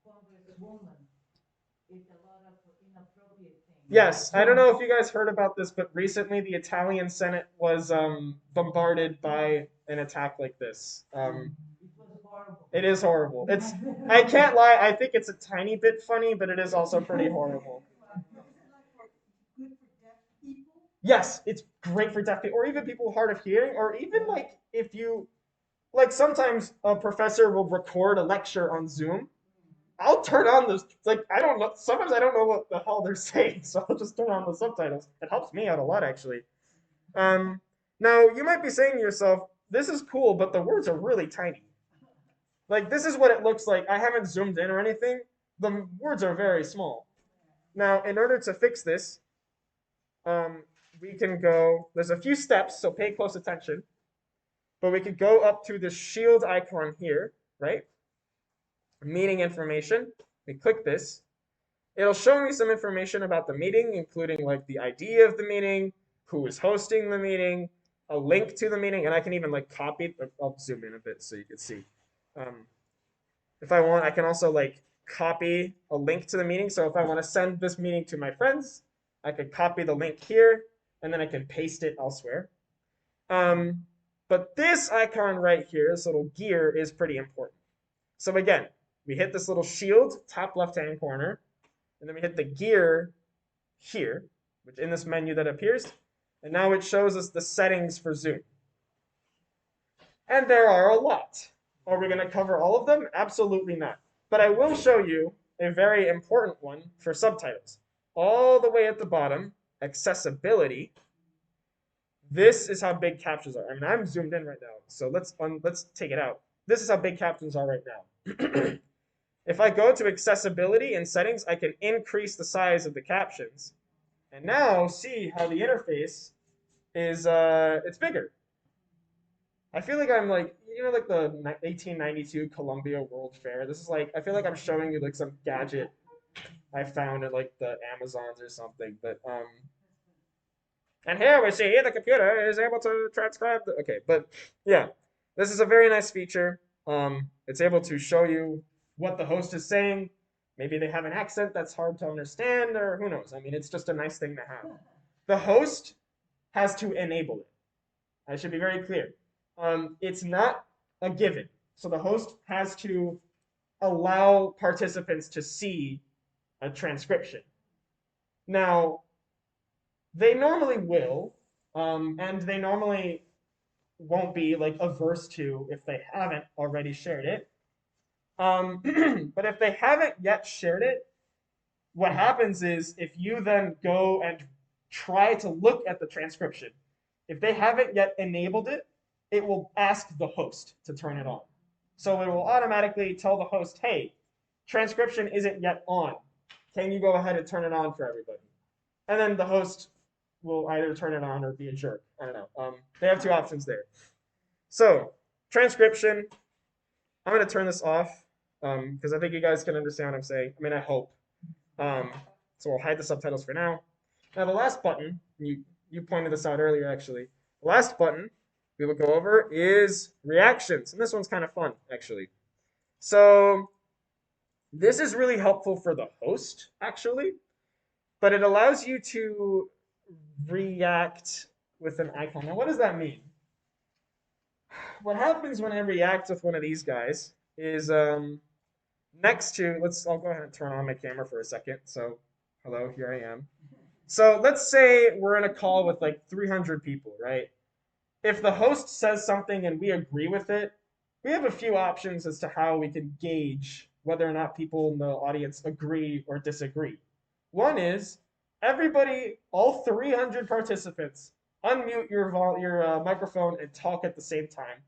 Congresswoman, it's a lot of inappropriate things. Yes, I don't know if you guys heard about this, but recently the Italian Senate was bombarded by an attack like this. It was horrible. It is horrible. I can't lie, I think it's a tiny bit funny, but it is also pretty horrible. Yes, it's great for deaf people, or even people hard of hearing, or even like if you, like sometimes a professor will record a lecture on Zoom. I'll turn on those, like, I don't know, sometimes I don't know what the hell they're saying, so I'll just turn on the subtitles. It helps me out a lot, actually. Now, you might be saying to yourself, this is cool, but the words are really tiny. Like, this is what it looks like. I haven't zoomed in or anything. The words are very small. Now, in order to fix this, we can go, there's a few steps, so pay close attention. But we could go up to the shield icon here, right? Meeting information. We click this. It'll show me some information about the meeting, including like the ID of the meeting, who is hosting the meeting, a link to the meeting, and I can even like copy. I'll zoom in a bit so you can see. If I want, I can also like copy a link to the meeting. So if I want to send this meeting to my friends, I could copy the link here, and then I can paste it elsewhere. But this icon right here, this little gear, is pretty important. So again, we hit this little shield, top left-hand corner, and then we hit the gear here, which in this menu that appears, and now it shows us the settings for Zoom. And there are a lot. Are we going to cover all of them? Absolutely not. But I will show you a very important one for subtitles. All the way at the bottom, accessibility. This is how big captions are. I mean, I'm zoomed in right now, so let's take it out. This is how big captions are right now. If I go to accessibility and settings, I can increase the size of the captions. And now see how the interface is, it's bigger. I feel like I'm like, you know, like the 1892 Columbia World Fair. This is like, I feel like I'm showing you like some gadget I found at like the Amazons or something. But, and here we see the computer is able to transcribe the, okay, but yeah, this is a very nice feature. It's able to show you what the host is saying. Maybe they have an accent that's hard to understand, or who knows. I mean, it's just a nice thing to have. The host has to enable it. I should be very clear. It's not a given. So the host has to allow participants to see a transcription. Now, they normally will, and they normally won't be like averse to if they haven't already shared it. But if they haven't yet shared it, what happens is if you then go and try to look at the transcription, if they haven't yet enabled it, it will ask the host to turn it on. So it will automatically tell the host, hey, transcription isn't yet on. Can you go ahead and turn it on for everybody? And then the host will either turn it on or be a jerk. I don't know. They have two options there. So transcription, I'm going to turn this off because I think you guys can understand what I'm saying. I mean, I hope. So we'll hide the subtitles for now. Now the last button, you pointed this out earlier actually. The last button we will go over is reactions. And this one's kind of fun actually. So this is really helpful for the host actually, but it allows you to react with an icon. Now what does that mean? What happens when I react with one of these guys is next to, I'll go ahead and turn on my camera for a second. So hello, here I am. So let's say we're in a call with like 300 people, right? If the host says something and we agree with it, we have a few options as to how we can gauge whether or not people in the audience agree or disagree. One is everybody, all 300 participants, unmute your microphone and talk at the same time.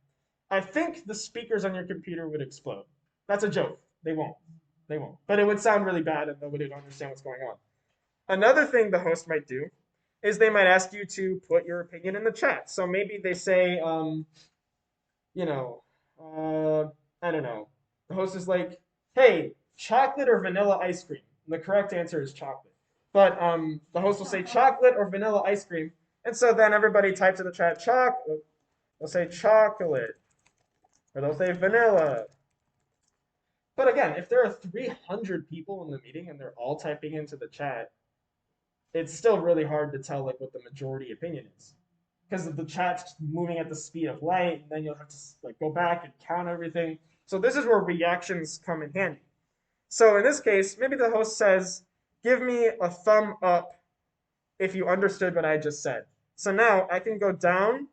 I think the speakers on your computer would explode. That's a joke. They won't. They won't. But it would sound really bad and nobody would understand what's going on. Another thing the host might do is they might ask you to put your opinion in the chat. So maybe they say, you know, I don't know. The host is like, hey, chocolate or vanilla ice cream? And the correct answer is chocolate. But the host will say chocolate or vanilla ice cream. And so then everybody types in the chat, they'll say chocolate, or they'll say vanilla. But again, if there are 300 people in the meeting and they're all typing into the chat, it's still really hard to tell like what the majority opinion is, because the chat's moving at the speed of light, and then you'll have to like go back and count everything. So this is where reactions come in handy. So in this case, maybe the host says, give me a thumb up if you understood what I just said. So now I can go down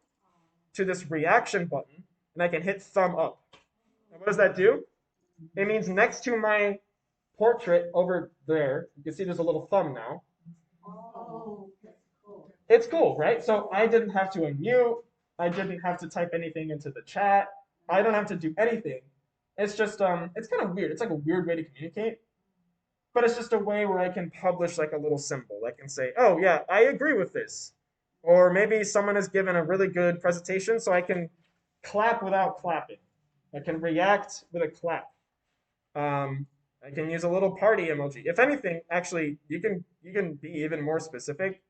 to this reaction button and I can hit thumb up. Now what does that do? It means next to my portrait over there, you can see there's a little thumb now. Oh, that's cool. It's cool, right? So I didn't have to unmute. I didn't have to type anything into the chat. I don't have to do anything. It's just, it's kind of weird. It's like a weird way to communicate. But it's just a way where I can publish like a little symbol. I can say, oh yeah, I agree with this. Or maybe someone has given a really good presentation, so I can clap without clapping. I can react with a clap. I can use a little party emoji. If anything, actually, you can be even more specific.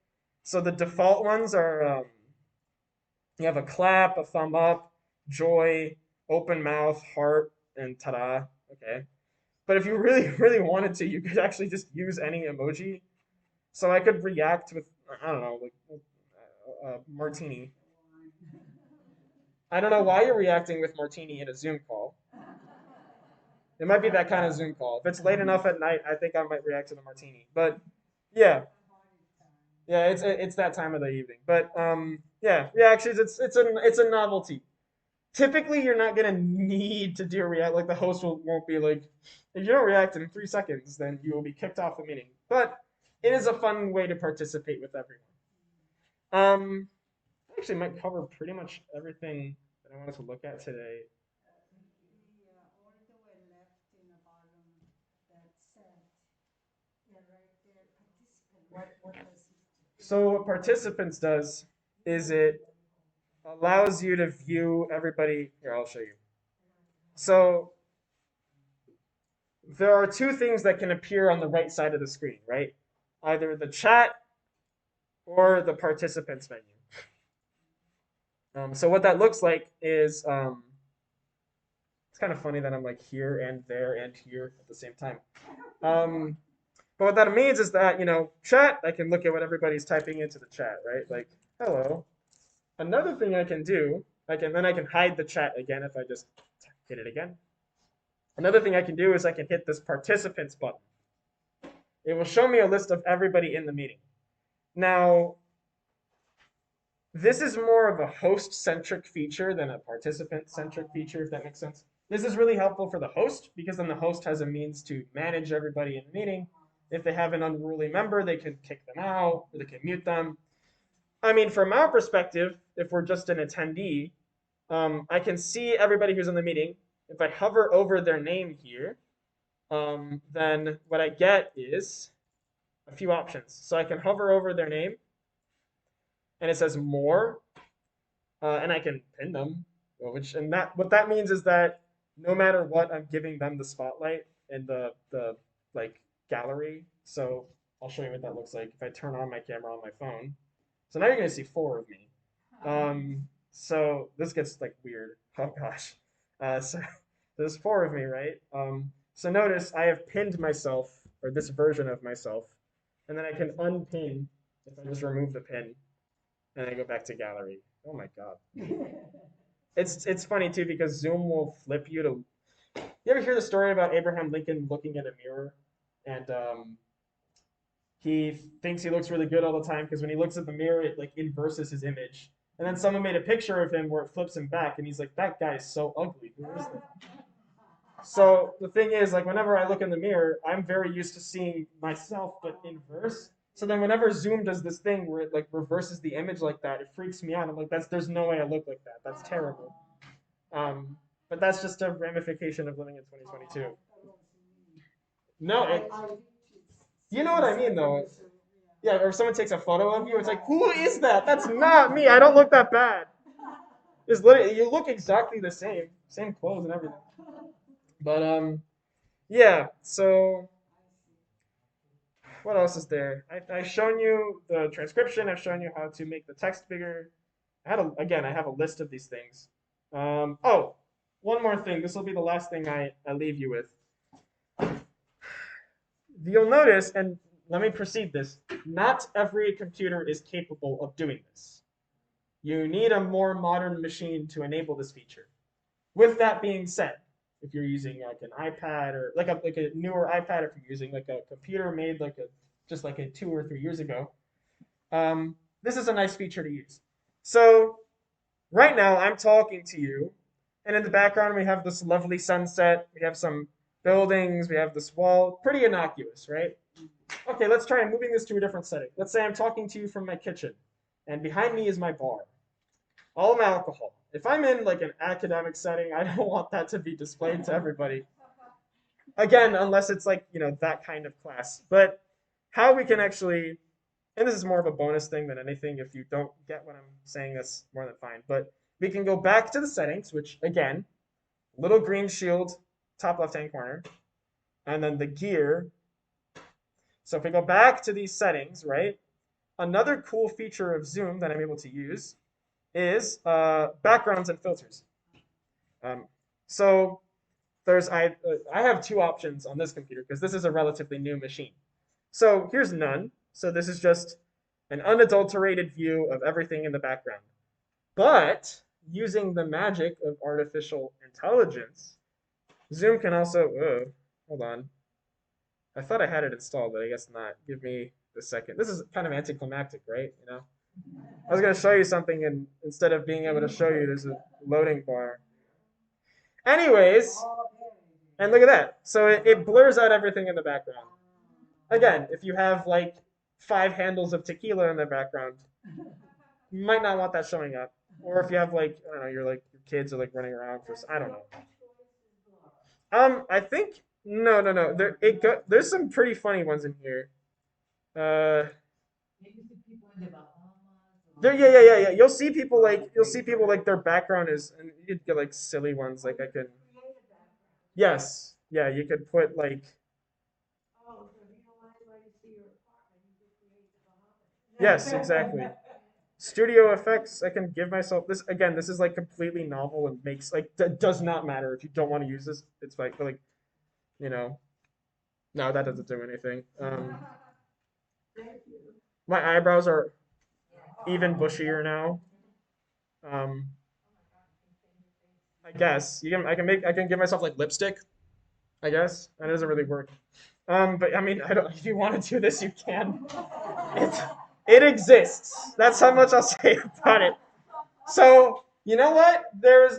So the default ones are, you have a clap, a thumb up, joy, open mouth, heart, and ta-da. Okay. But if you really, really wanted to, you could actually just use any emoji. So I could react with, I don't know, like martini. I don't know why you're reacting with martini in a Zoom call. It might be that kind of Zoom call. If it's late enough at night, I think I might react to the martini. But yeah, yeah, it's that time of the evening. But yeah, reactions. It's a novelty. Typically, you're not gonna need to do a react. Like the host won't be like, if you don't react in 3 seconds, then you will be kicked off the meeting. But it is a fun way to participate with everyone. Actually might cover pretty much everything that I wanted to look at today. All the way left in the bottom that said, yeah, right there, participant, what does it do? So what participants does is it allows you to view everybody. Here, I'll show you. So there are two things that can appear on the right side of the screen, right? Either the chat or the participants menu. So what that looks like is, it's kind of funny that I'm like here and there and here at the same time. But what that means is that, chat, I can look at what everybody's typing into the chat, right? Like, hello. Another thing I can do, then I can hide the chat again if I just hit it again. Another thing I can do is I can hit this participants button. It will show me a list of everybody in the meeting. Now, this is more of a host-centric feature than a participant-centric feature, if that makes sense. This is really helpful for the host because then the host has a means to manage everybody in the meeting. If they have an unruly member, they can kick them out or they can mute them. I mean, from our perspective, if we're just an attendee, I can see everybody who's in the meeting. If I hover over their name here, then what I get is a few options. So I can hover over their name, and it says more, and I can pin them. What that means is that no matter what, I'm giving them the spotlight in the like gallery. So I'll show you what that looks like if I turn on my camera on my phone. So now you're gonna see 4 of me. So this gets like weird. Oh gosh. So there's 4 of me, right? So notice I have pinned myself, or this version of myself, and then I can unpin if I just remove the pin, and I go back to gallery. Oh my god. It's funny too because Zoom will flip you to. You ever hear the story about Abraham Lincoln looking at a mirror, and he thinks he looks really good all the time because when he looks at the mirror, it like inverses his image. And then someone made a picture of him where it flips him back, and he's like, "That guy is so ugly. Who is that?" So the thing is, like, whenever I look in the mirror, I'm very used to seeing myself but inverse. So then whenever Zoom does this thing where it like reverses the image like that, it freaks me out. I'm like, there's no way I look like that. That's terrible. But that's just a ramification of living in 2022. No, you know what I mean though. Yeah, or if someone takes a photo of you, it's like, who is that? That's not me. I don't look that bad. It's literally, you look exactly the same clothes and everything. But yeah. So what else is there? I've shown you the transcription. I've shown you how to make the text bigger. I have a list of these things. Oh, one more thing. This will be the last thing I leave you with. You'll notice, and let me precede this, not every computer is capable of doing this. You need a more modern machine to enable this feature. With that being said, if you're using like an iPad or like a newer iPad, if you're using like a computer made just like 2 or 3 years ago, this is a nice feature to use. So right now I'm talking to you, and in the background we have this lovely sunset, we have some buildings, we have this wall, pretty innocuous, right? Okay, let's try moving this to a different setting. Let's say I'm talking to you from my kitchen, and behind me is my bar. All my alcohol. If I'm in like an academic setting, I don't want that to be displayed to everybody. Again, unless it's like, that kind of class. But how we can actually, and this is more of a bonus thing than anything, if you don't get what I'm saying, that's more than fine. But we can go back to the settings, which again, little green shield, top left-hand corner, and then the gear. So if we go back to these settings, right, another cool feature of Zoom that I'm able to use is backgrounds and filters. So I have 2 options on this computer because this is a relatively new machine. So here's none. So this is just an unadulterated view of everything in the background. But using the magic of artificial intelligence, Zoom can also, hold on. I thought I had it installed, but I guess not. Give me a second. This is kind of anticlimactic, right? You know, I was gonna show you something, and instead of being able to show you, there's a loading bar. Anyways, and look at that. So it blurs out everything in the background. Again, if you have like 5 handles of tequila in the background, you might not want that showing up. Or if you have like, I don't know, your kids are like running around for, I don't know. I think no. There's some pretty funny ones in here. Maybe see people in the Bahamas or. There, yeah. You'll see people like their background is, and you could get like silly ones like I can. Yes, yeah, you could put like. Oh, so if you don't want anybody to see your apartment, you just create the Bahamas. Yes, exactly. Studio effects. I can give myself this again. This is like completely novel and makes like does not matter if you don't want to use this. It's like you know. No, that doesn't do anything. My eyebrows are even bushier now. Um, I guess I can give myself like lipstick. I guess that doesn't really work. But I mean, I don't. If you want to do this, you can. It it exists. That's how much I'll say about it. So you know what?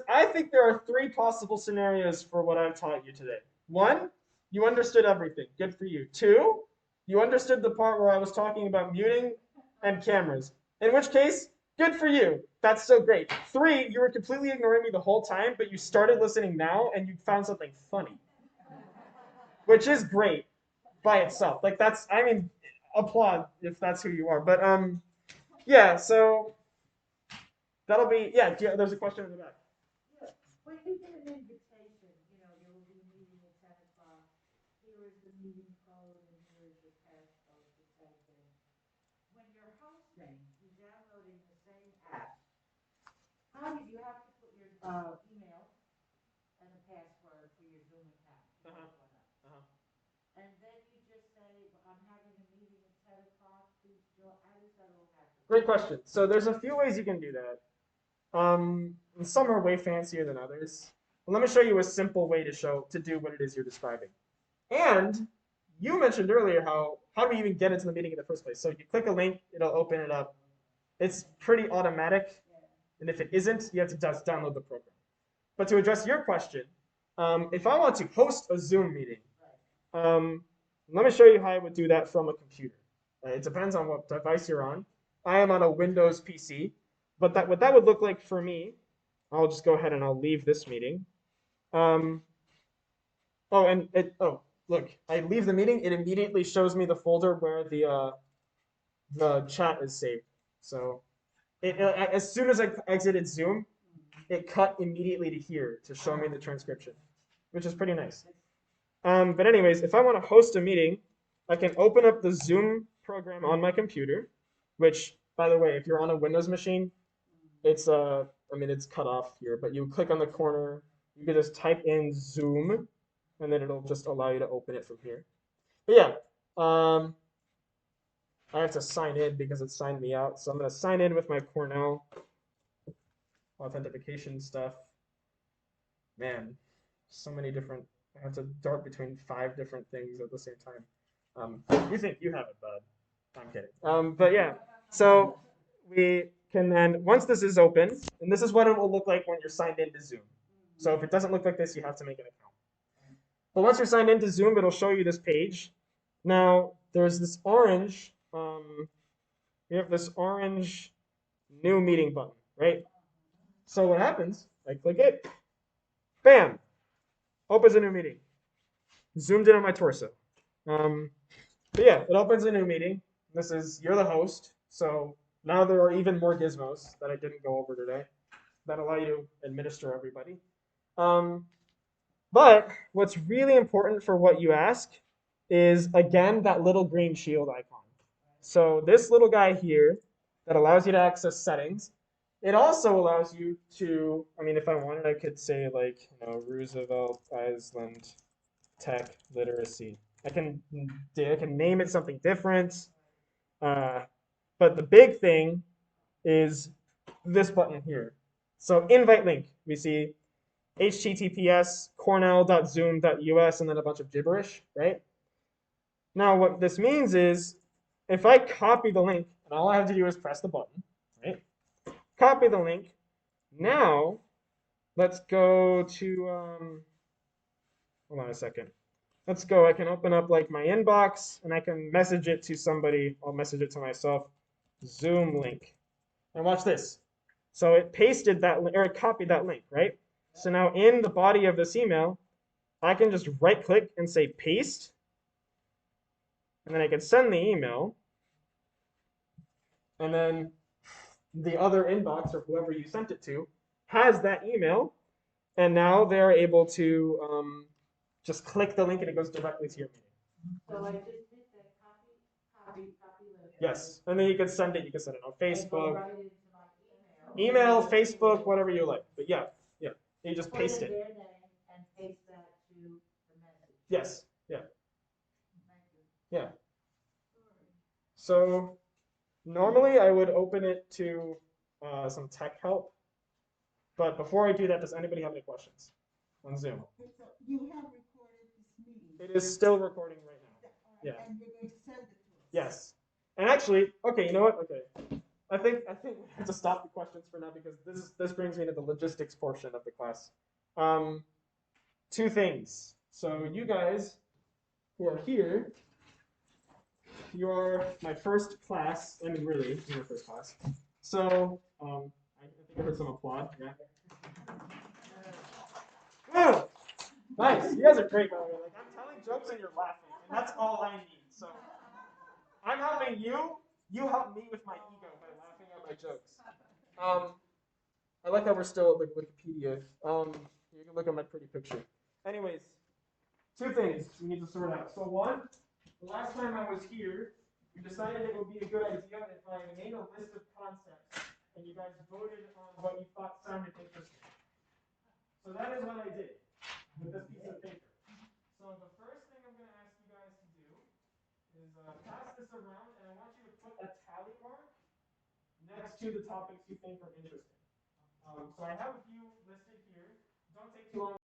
I think there are 3 possible scenarios for what I've taught you today. 1, you understood everything. Good for you. 2, you understood the part where I was talking about muting and cameras. In which case, good for you. That's so great. 3, you were completely ignoring me the whole time, but you started listening now and you found something funny, which is great by itself. Like I mean, applaud if that's who you are. But yeah. So that'll be yeah. There's a question in the back. Yeah, when you get an invitation, there will be a meeting at 10 o'clock. Here is the meeting code and here is the passcode to type in. When you're hosting, you're downloading the same app. How did you have to put your email and a password for your Zoom account? And then you just say, I'm having a meeting at 10 o'clock, please join. How does that all happen? Great question. So there's a few ways you can do that. And some are way fancier than others. But let me show you a simple way to do what it is you're describing. And you mentioned earlier how do we even get into the meeting in the first place? So you click a link, it'll open it up. It's pretty automatic. And if it isn't, you have to just download the program. But to address your question, if I want to host a Zoom meeting, let me show you how I would do that from a computer. It depends on what device you're on. I am on a Windows PC, but what that would look like for me, I'll just go ahead and I'll leave this meeting. Look, I leave the meeting, it immediately shows me the folder where the chat is saved. So as soon as I exited Zoom, it cut immediately to here to show me the transcription, which is pretty nice. But anyways, if I want to host a meeting, I can open up the Zoom program on my computer, which, by the way, if you're on a Windows machine, it's cut off here, but you click on the corner, you can just type in Zoom, and then it'll just allow you to open it from here. But yeah, I have to sign in because it signed me out, so I'm going to sign in with my Cornell authentication stuff. Man, so many different. I have to dart between 5 different things at the same time. You think you have it, bud? I'm kidding. But yeah, so we can then, once this is open, and this is what it will look like when you're signed into Zoom. So if it doesn't look like this, you have to make an account. But once you're signed into Zoom, it'll show you this page. Now, there's this orange, we have this orange new meeting button, right? So what happens, I click it, bam, opens a new meeting. Zoomed in on my torso. But yeah, it opens a new meeting. You're the host, so now there are even more gizmos that I didn't go over today that allow you to administer everybody. But what's really important for what you ask is, again, that little green shield icon. So this little guy here that allows you to access settings, it also allows you to, if I wanted, I could say like, Roosevelt Island Tech Literacy. I can name it something different. But the big thing is this button here. So invite link. We see HTTPS cornell.zoom.us and then a bunch of gibberish, right? Now what this means is if I copy the link, and all I have to do is press the button, right? Copy the link. Now let's go to hold on a second. Let's go. I can open up like my inbox and I can message it to somebody. I'll message it to myself. Zoom link. And watch this. So it pasted that or it copied that link, right? So now in the body of this email, I can just right click and say paste. And then I can send the email. And then the other inbox or whoever you sent it to has that email. And now they're able to just click the link and it goes directly to your meeting. So I just hit that copy link. Yes. And then you can send it. You can send it on And go Facebook, right into my email. email, Facebook, whatever you like. But yeah. You just Put paste in it. their name and paste that to the message. Yes. Yeah. Thank you. Yeah. So normally I would open it to some tech help. But before I do that, does anybody have any questions on Zoom? Okay, so you have recorded this meeting. It is still recording right now. Yeah. And you're going to send it to us. Yes. And actually, okay, you know what? Okay. I think we have to stop the questions for now because this brings me to the logistics portion of the class. Two things. So you guys who are here, you're my first class. I mean, really, you're my first class. So I think I heard some applaud. Yeah. Woo! Nice. You guys are great, by the way. Like I'm telling jokes and you're laughing, and that's all I need. So I'm helping you. You help me with my ego by laughing at my jokes. I like how we're still at like Wikipedia. You can look at my pretty picture. Anyways, two things we need to sort out. So one, the last time I was here, we decided it would be a good idea if I made a list of concepts and you guys voted on what you thought sounded interesting. So that is what I did with this piece of paper. So the first thing I'm going to ask you guys to do is pass this around, and I want you to put a tally mark next to the topics you think are interesting. So I have a few listed here. Don't take too long.